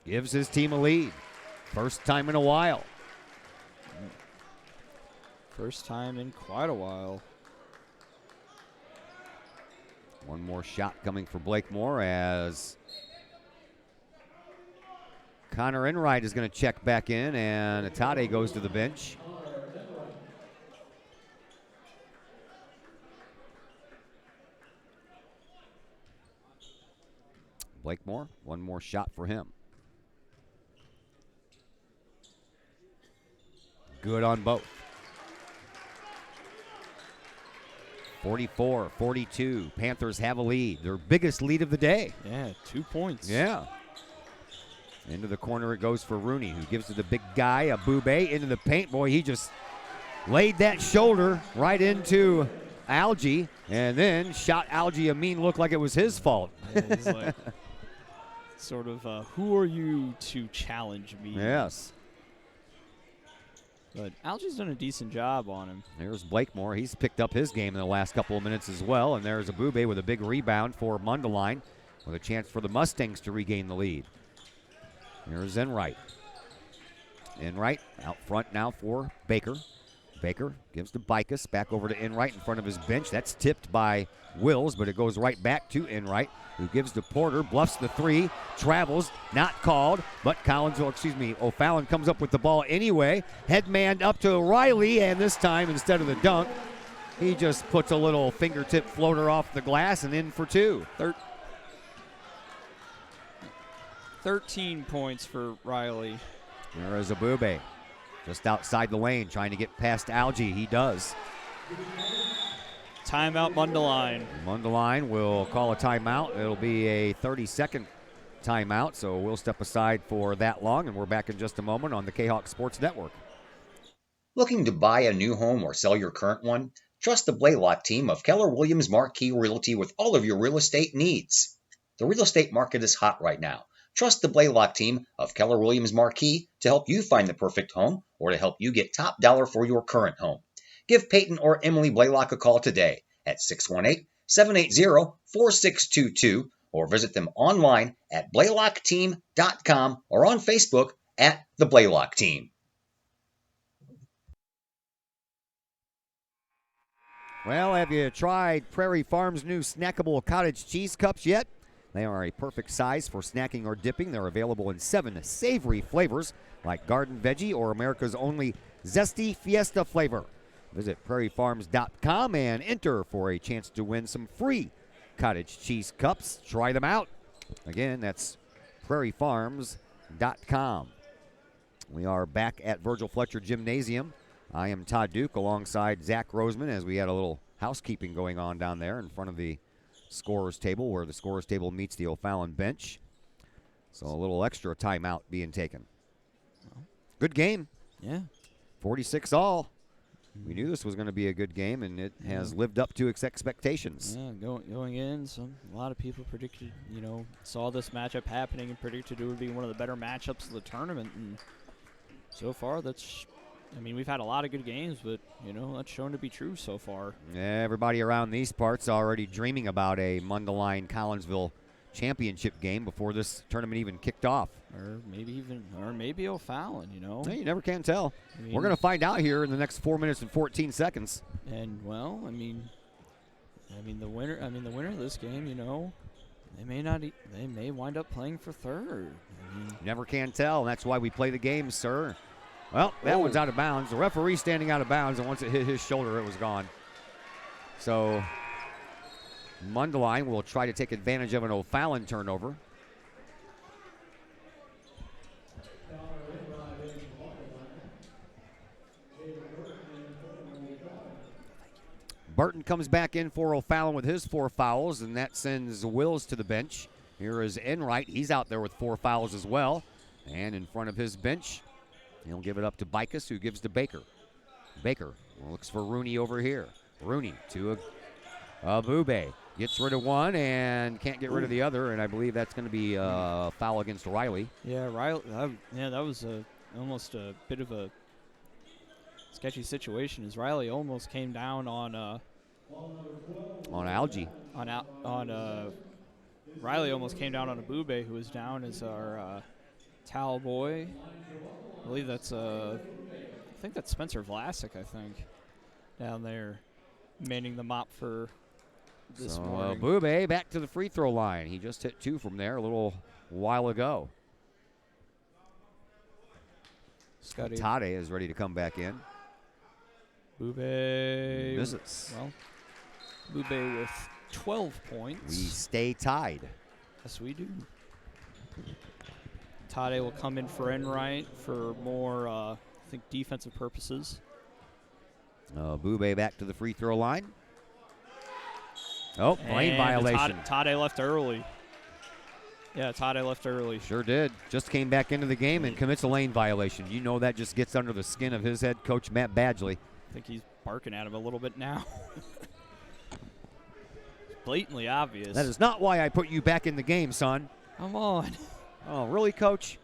gives his team a lead. First time in a while. First time in quite a while. One more shot coming for Blakemore as Connor Enright is going to check back in, and Atade goes to the bench. Blakemore, one more shot for him. Good on both. 44-42. Panthers have a lead. Their biggest lead of the day. Yeah, 2 points. Yeah. Into the corner it goes for Rooney, who gives to the big guy, Abube, into the paint. Boy, he just laid that shoulder right into Algie, and then shot Algie a mean look like it was his fault. Yeah, he's like, sort of, who are you to challenge me? Yes. But Algie's done a decent job on him. There's Blakemore. He's picked up his game in the last couple of minutes as well, and there's Abube with a big rebound for Mundelein, with a chance for the Mustangs to regain the lead. Here's Enright. Enright out front now for Baker. Baker gives to Bikus, back over to Enright in front of his bench. That's tipped by Wills, but it goes right back to Enright, who gives to Porter, bluffs the three, travels, not called, but O'Fallon comes up with the ball anyway. Headman up to Riley, and this time, instead of the dunk, he just puts a little fingertip floater off the glass and in for 2. 13 points for Riley. There is Abube, just outside the lane, trying to get past Algie. He does. Timeout Mundelein. Mundelein will call a timeout. It'll be a 30-second timeout, so we'll step aside for that long, and we're back in just a moment on the Kahoks Sports Network. Looking to buy a new home or sell your current one? Trust the Blaylock team of Keller Williams Marquis Realty with all of your real estate needs. The real estate market is hot right now. Trust the Blaylock team of Keller Williams Marquis to help you find the perfect home or to help you get top dollar for your current home. Give Peyton or Emily Blaylock a call today at 618-780-4622 or visit them online at blaylockteam.com or on Facebook at the Blaylock Team. Well, have you tried Prairie Farms' new snackable cottage cheese cups yet? They are a perfect size for snacking or dipping. They're available in 7 savory flavors like garden veggie or America's only zesty fiesta flavor. Visit prairiefarms.com and enter for a chance to win some free cottage cheese cups. Try them out. Again, that's prairiefarms.com. We are back at Virgil Fletcher Gymnasium. I am Todd Duke alongside Zach Roseman as we had a little housekeeping going on down there in front of the scorer's table, where the scorer's table meets the O'Fallon bench. So a little extra timeout being taken. Good game. Yeah. 46 all. We knew this was going to be a good game, and it has lived up to its expectations. Yeah, going in, a lot of people predicted, saw this matchup happening and predicted it would be one of the better matchups of the tournament. And so far, that's I mean, we've had a lot of good games, but, that's shown to be true so far. Everybody around these parts already dreaming about a Mundelein Collinsville championship game before this tournament even kicked off. Or maybe O'Fallon, Hey, you never can tell. I mean, We're going to find out here in the next 4 minutes and 14 seconds. And, well, I mean, the winner of this game, they may wind up playing for third. Never can tell, and that's why we play the game, sir. Well, that one's out of bounds. The referee standing out of bounds, and once it hit his shoulder, it was gone. So Mundelein will try to take advantage of an O'Fallon turnover. Burton comes back in for O'Fallon with his 4 fouls, and that sends Wills to the bench. Here is Enright. He's out there with 4 fouls as well. And in front of his bench, he'll give it up to Bicus, who gives to Baker. Baker looks for Rooney over here. Rooney to Abube. Gets rid of one and can't get rid of the other, and I believe that's going to be a foul against Riley. Yeah, Riley. That was almost a bit of a sketchy situation, as Riley almost came down on Algie. Riley almost came down on Abube, who was down as our towel boy. I believe that's I think that's Spencer Vlasic, I think, down there manning the mop for this morning. Abube back to the free throw line. He just hit 2 from there a little while ago. Scotty Tade is ready to come back in. Bube visits. Well, Bube with 12 points. We stay tied. Yes, we do. Tade will come in for Enright for more, I think, defensive purposes. Bube back to the free throw line. Oh, lane violation. Tade left early. Yeah, Tade left early. Sure did. Just came back into the game and commits a lane violation. You know that just gets under the skin of his head coach, Matt Badgley. I think he's barking at him a little bit now. Blatantly obvious. That is not why I put you back in the game, son. Come on. Oh, really, coach?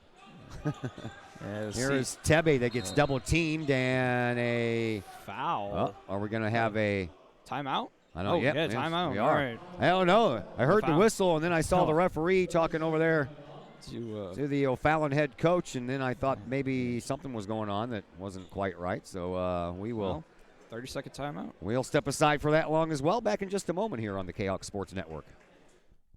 Here is Tebe that gets double teamed and a foul. Oh, are we going to have a timeout? I don't know. Yeah, timeout. We All are. right. I don't know. I heard the whistle, and then I saw the referee talking over there to the O'Fallon head coach, and then I thought maybe something was going on that wasn't quite right. So we will. 30-second timeout. We'll step aside for that long as well. Back in just a moment here on the Kahoks Sports Network.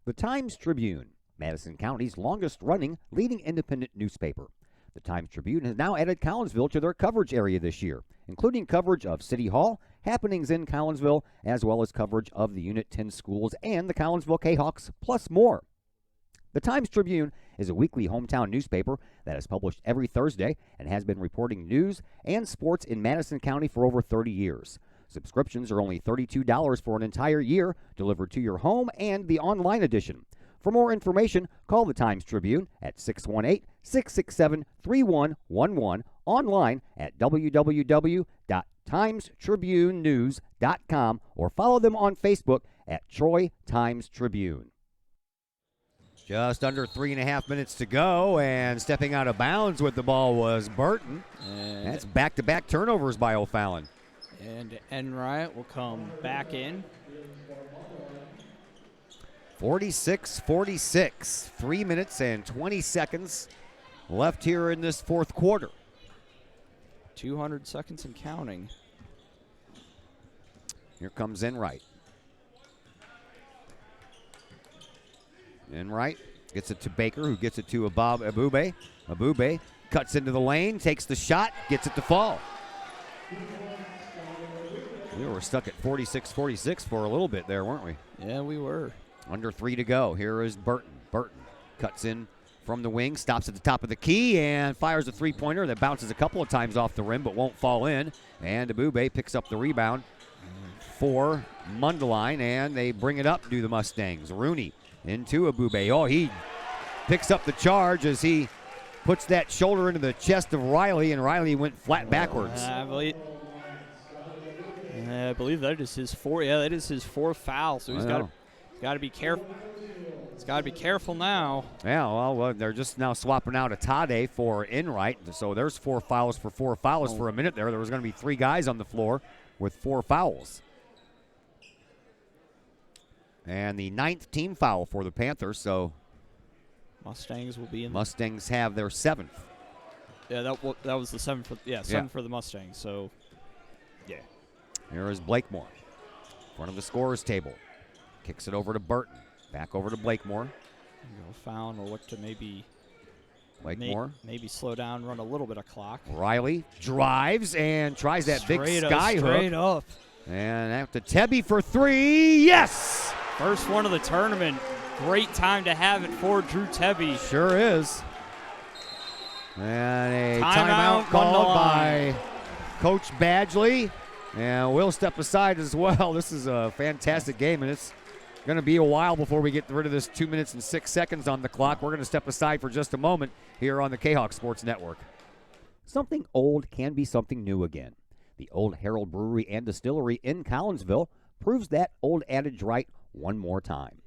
The Times-Tribune, Madison County's longest-running leading independent newspaper. The Times-Tribune has now added Collinsville to their coverage area this year, including coverage of City Hall, happenings in Collinsville, as well as coverage of the Unit 10 schools and the Collinsville Kahoks, plus more. The Times-Tribune is a weekly hometown newspaper that is published every Thursday and has been reporting news and sports in Madison County for over 30 years. Subscriptions are only $32 for an entire year, delivered to your home and the online edition. For more information, call the Times-Tribune at 618-667-3111, online at www.timestribunenews.com, or follow them on Facebook at Troy Times-Tribune. Just under 3.5 minutes to go, and stepping out of bounds with the ball was Burton. And that's back-to-back turnovers by O'Fallon. And Enright will come back in. 46-46, 3 minutes and 20 seconds left here in this fourth quarter. 200 seconds and counting. Here comes Enright. Enright gets it to Baker, who gets it to Abube. Abube cuts into the lane, takes the shot, gets it to fall. We were stuck at 46-46 for a little bit there, weren't we? Yeah, we were. Under 3 to go. Here is Burton. Burton cuts in from the wing, stops at the top of the key, and fires a three-pointer that bounces a couple of times off the rim but won't fall in. And Abube picks up the rebound for Mundelein, and they bring it up to the Mustangs. Rooney into Abube. Oh, he picks up the charge as he puts that shoulder into the chest of Riley, and Riley went flat backwards. I believe that is his fourth. Yeah, that is his fourth foul. So he's got to be careful. He's got to be careful now. Yeah, well, they're just now swapping out Atade for Enright. So there's 4 fouls for 4 fouls for a minute there. There was going to be 3 guys on the floor with 4 fouls. And the 9th team foul for the Panthers, so Mustangs will be in. Mustangs have their 7th. Yeah, that was the 7th for, 7 for the Mustangs, so, yeah. Here is Blakemore, front of the scorer's table. Kicks it over to Burton. Back over to Blakemore. Foul will look to maybe Blakemore. Maybe slow down, run a little bit of clock. Riley drives and tries that big sky hook. Straight up. And out to Tebby for 3. Yes! First one of the tournament. Great time to have it for Drew Tebby. Sure is. And a timeout called by Coach Badgley. And we'll step aside as well. This is a fantastic game, and it's going to be a while before we get rid of this 2 minutes and 6 seconds on the clock. We're going to step aside for just a moment here on the Kahoks Sports Network. Something old can be something new again. The Old Herald Brewery and Distillery in Collinsville proves that old adage right one more time.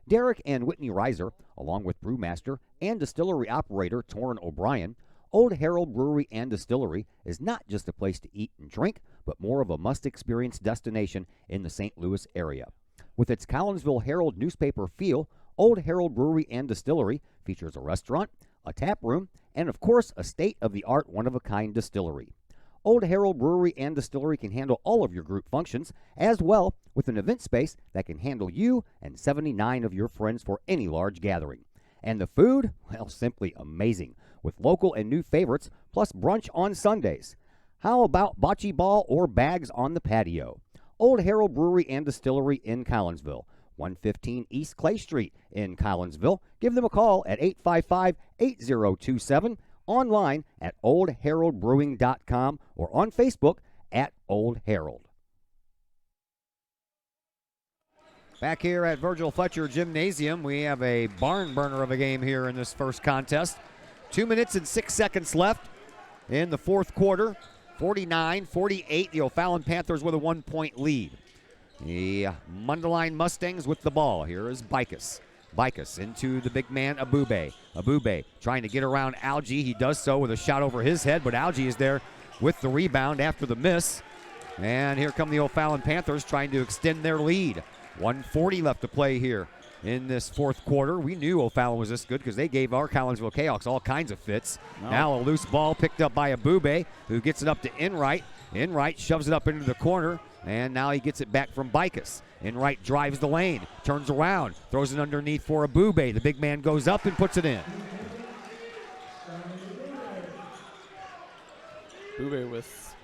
Derek and Whitney Reiser, along with brewmaster and distillery operator Torrin O'Brien, Old Herald Brewery and Distillery is not just a place to eat and drink, but more of a must-experience destination in the St. Louis area. With its Collinsville Herald newspaper feel, Old Herald Brewery and Distillery features a restaurant, a tap room, and of course a state-of-the-art one-of-a-kind distillery. Old Herald Brewery and Distillery can handle all of your group functions, as well with an event space that can handle you and 79 of your friends for any large gathering. And the food? Well, simply amazing, with local and new favorites, plus brunch on Sundays. How about bocce ball or bags on the patio? Old Herald Brewery and Distillery in Collinsville, 115 East Clay Street in Collinsville. Give them a call at 855-8027, online at oldheraldbrewing.com, or on Facebook at Old Herald. Back here at Virgil Fletcher Gymnasium, we have a barn burner of a game here in this first contest. 2 minutes and 6 seconds left in the fourth quarter. 49-48, the O'Fallon Panthers with a 1-point lead. The Mundelein Mustangs with the ball. Here is Bikus. Bikus into the big man, Abube. Abube trying to get around Algie. He does so with a shot over his head, but Algie is there with the rebound after the miss. And here come the O'Fallon Panthers trying to extend their lead. 1:40 left to play here in this fourth quarter. We knew O'Fallon was this good because they gave our Collinsville Kahoks all kinds of fits. No. Now a loose ball picked up by Abube, who gets it up to Enright. Enright shoves it up into the corner, and now he gets it back from Bikus. Enright drives the lane, turns around, throws it underneath for Abube. The big man goes up and puts it in. Abube with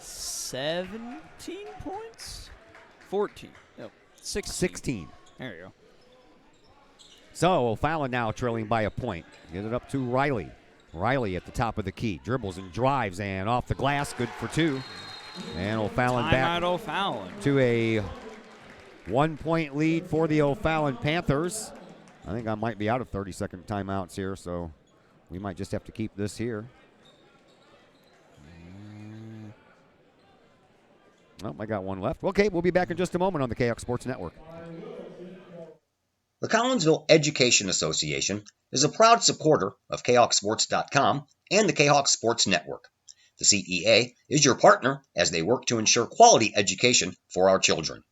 17 points? 14. No, 16. There you go. So O'Fallon now trailing by a point. Get it up to Riley. Riley at the top of the key. Dribbles and drives and off the glass. Good for 2. And O'Fallon back to a 1-point lead for the O'Fallon Panthers. I think I might be out of 30-second timeouts here, so we might just have to keep this here. Oh, I got one left. Okay, we'll be back in just a moment on the Kahoks Sports Network. The Collinsville Education Association is a proud supporter of KHOKsports.com and the Kahoks Sports Network. The CEA is your partner as they work to ensure quality education for our children.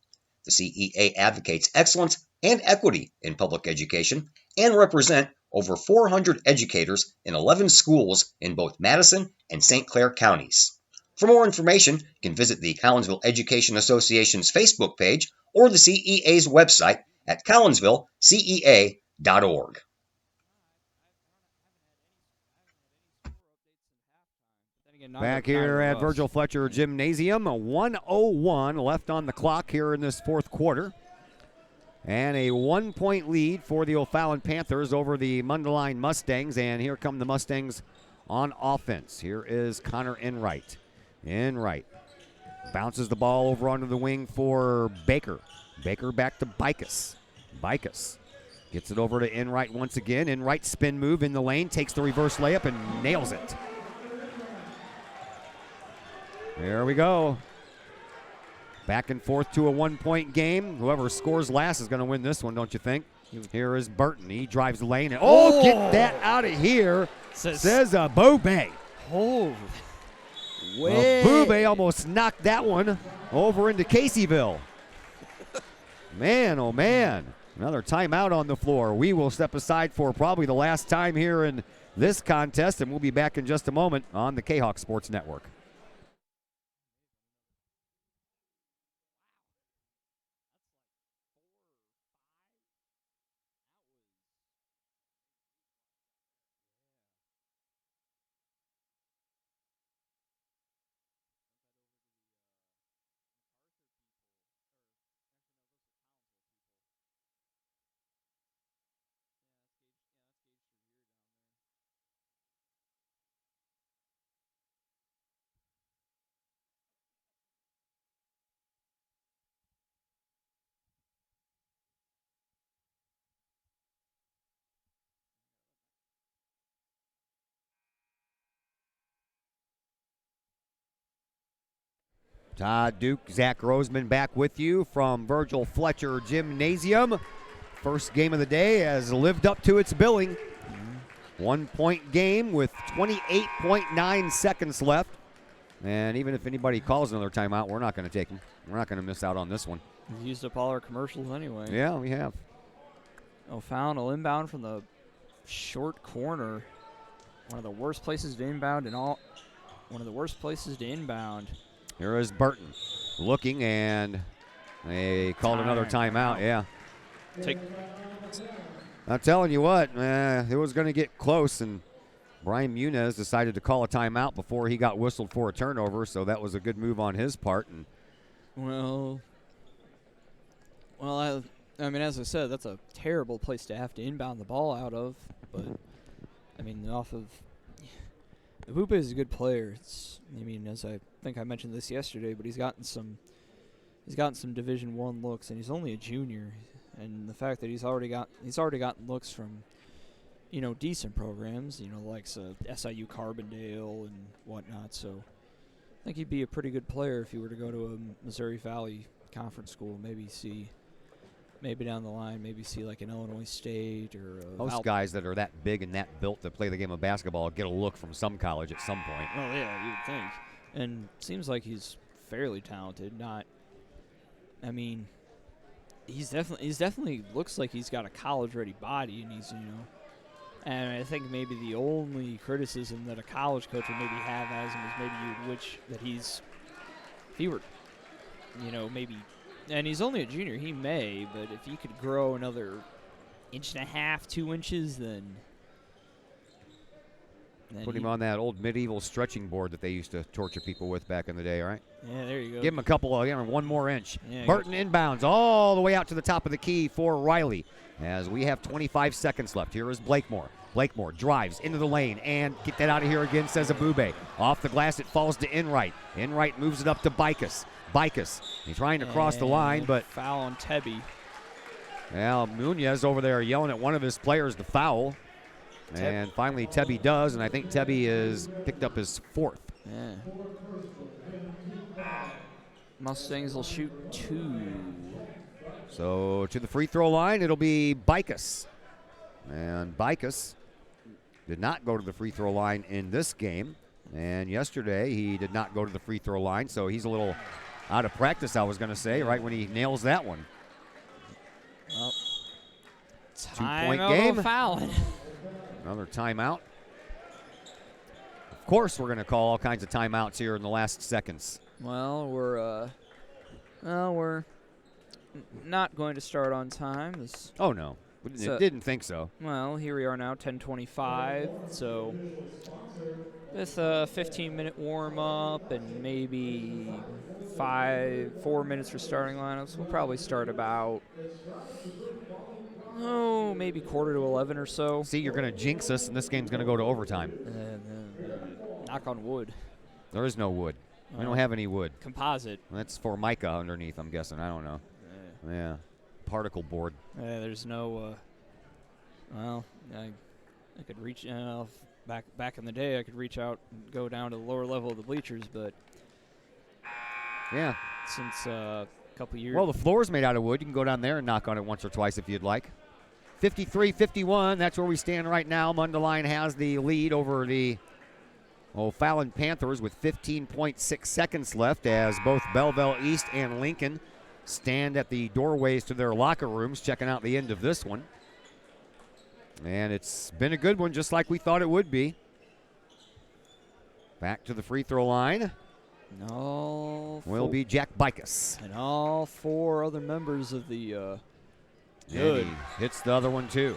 The CEA advocates excellence and equity in public education and represent over 400 educators in 11 schools in both Madison and St. Clair counties. For more information, you can visit the Collinsville Education Association's Facebook page or the CEA's website at collinsvillecea.org. Back here at Virgil Fletcher Gymnasium, 1:01 left on the clock here in this fourth quarter. And a 1-point lead for the O'Fallon Panthers over the Mundelein Mustangs. And here come the Mustangs on offense. Here is Connor Enright. Enright bounces the ball over onto the wing for Baker. Baker back to Bikus. Bikus gets it over to Enright once again. Enright spin move in the lane, takes the reverse layup and nails it. There we go. Back and forth to a 1-point game. Whoever scores last is going to win this one, don't you think? Here is Burton. He drives the lane. And, oh, get that out of here, says Boobay. Oh, Boobay almost knocked that one over into Caseyville. Man, oh, man. Another timeout on the floor. We will step aside for probably the last time here in this contest, and we'll be back in just a moment on the Kahoks Sports Network. Todd Duke, Zach Roseman back with you from Virgil Fletcher Gymnasium. First game of the day has lived up to its billing. 1 point game with 28.9 seconds left. And even if anybody calls another timeout, we're not going to take them. We're not going to miss out on this one. We've used up all our commercials anyway. Yeah, we have. O'Fallon will inbound from the short corner. One of the worst places to inbound Here is Burton looking, and they called another timeout. Yeah. I'm telling you what, it was going to get close, and Brian Muniz decided to call a timeout before he got whistled for a turnover, so that was a good move on his part. And Well, I mean, as I said, that's a terrible place to have to inbound the ball out of. But I mean, Bupe is a good player. As I think I mentioned this yesterday, but he's gotten some Division I looks, and he's only a junior. And the fact that he's already gotten looks from, decent programs, like SIU Carbondale and whatnot. So I think he'd be a pretty good player if he were to go to a Missouri Valley Conference school. Maybe down the line, see like an Illinois State or most guys that are that big and that built to play the game of basketball get a look from some college at some point. Well, yeah, you would think. And seems like he's fairly talented. He's definitely looks like he's got a college-ready body, and and I think maybe the only criticism that a college coach would maybe have as him is maybe you'd wish that if he were, maybe. And he's only a junior. He may, but if he could grow another 1.5 inches, 2 inches, then put him on that old medieval stretching board that they used to torture people with back in the day, right? Yeah, there you go. Give him one more inch. Yeah, Burton inbounds all the way out to the top of the key for Riley as we have 25 seconds left. Here is Blakemore. Blakemore drives into the lane and get that out of here again, says Abube. Off the glass, it falls to Enright. Enright moves it up to Bikus. He's trying to cross the line, but foul on Tebby. Well, Munoz over there yelling at one of his players to foul. And finally Tebby does, and I think Tebby has picked up his fourth. Yeah. Mustangs will shoot 2. So to the free throw line, it'll be Bikus. And Bikus did not go to the free throw line in this game. And yesterday he did not go to the free throw line, so he's a little out of practice, I was going to say, right when he nails that one. Well, 2-point game. Fouling. Another timeout. Of course, we're going to call all kinds of timeouts here in the last seconds. Well, we're not going to start on time. Oh no, didn't think so. Well, here we are now, 10:25. So with a 15-minute warm-up and maybe 4 minutes for starting lineups, we'll probably start about maybe 10:45 or so. See, you're going to jinx us, and this game's going to go to overtime. Knock on wood. There is no wood. We don't have any wood. Composite. That's Formica underneath, I'm guessing. I don't know. Yeah. Particle board. There's no, I could reach, back in the day, I could reach out and go down to the lower level of the bleachers, but yeah, since a couple years. Well, the floor's made out of wood. You can go down there and knock on it once or twice if you'd like. 53-51, that's where we stand right now. Mundelein has the lead over the O'Fallon Panthers with 15.6 seconds left as both Belleville East and Lincoln stand at the doorways to their locker rooms checking out the end of this one. And it's been a good one, just like we thought it would be. Back to the free throw line will be Jack Bikus. And all 4 other members of the Good. He hits the other one, too.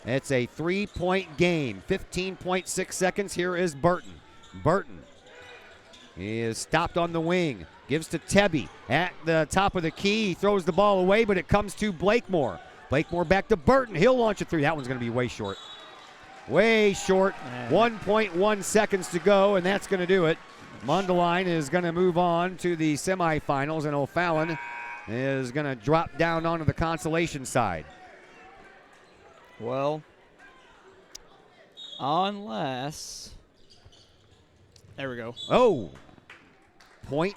It's a 3-point game. 15.6 seconds. Here is Burton. Burton he is stopped on the wing. Gives to Tebby at the top of the key. He throws the ball away, but it comes to Blakemore. Blakemore back to Burton. He'll launch it through. That one's going to be way short. Way short. 1.1 seconds to go, and that's going to do it. Mundelein is going to move on to the semifinals, and O'Fallon is going to drop down onto the consolation side. Well, unless there we go. Oh, 0.1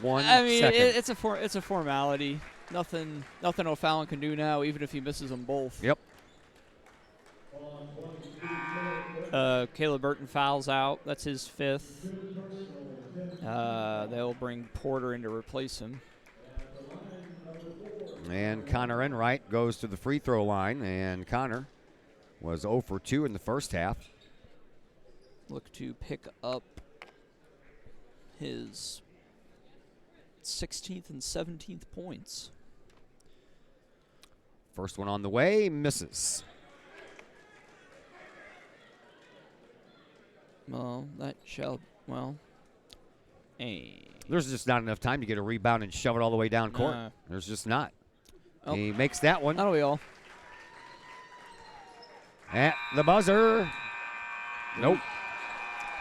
I mean, second. it's a formality. Nothing O'Fallon can do now, even if he misses them both. Yep. Caleb Burton fouls out. That's his 5th. They'll bring Porter in to replace him. And Connor Enright goes to the free throw line, and Connor was 0 for 2 in the first half. Look to pick up his 16th and 17th points. First one on the way, misses. Well, There's just not enough time to get a rebound and shove it all the way down court. There's just not. Oh. He makes that one. That'll be all. At the buzzer. Nope.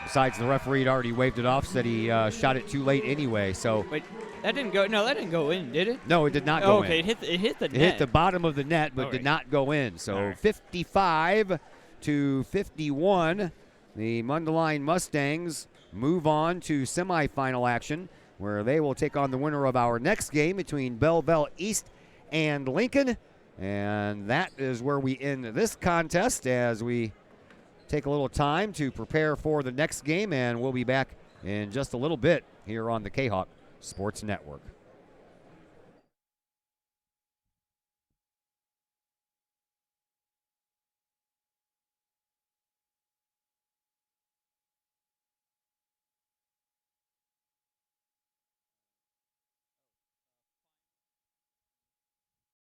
Besides, the referee had already waved it off, said he shot it too late anyway. So wait, that didn't go. No, that didn't go in, did it? No, it did not go in. Okay, it hit the net. It hit the bottom of the net, but did not go in. So 55-51. The Mundelein Mustangs move on to semifinal action, where they will take on the winner of our next game between Belleville East and Lincoln. And that is where we end this contest as we take a little time to prepare for the next game, and we'll be back in just a little bit here on the K-Hawk Sports Network.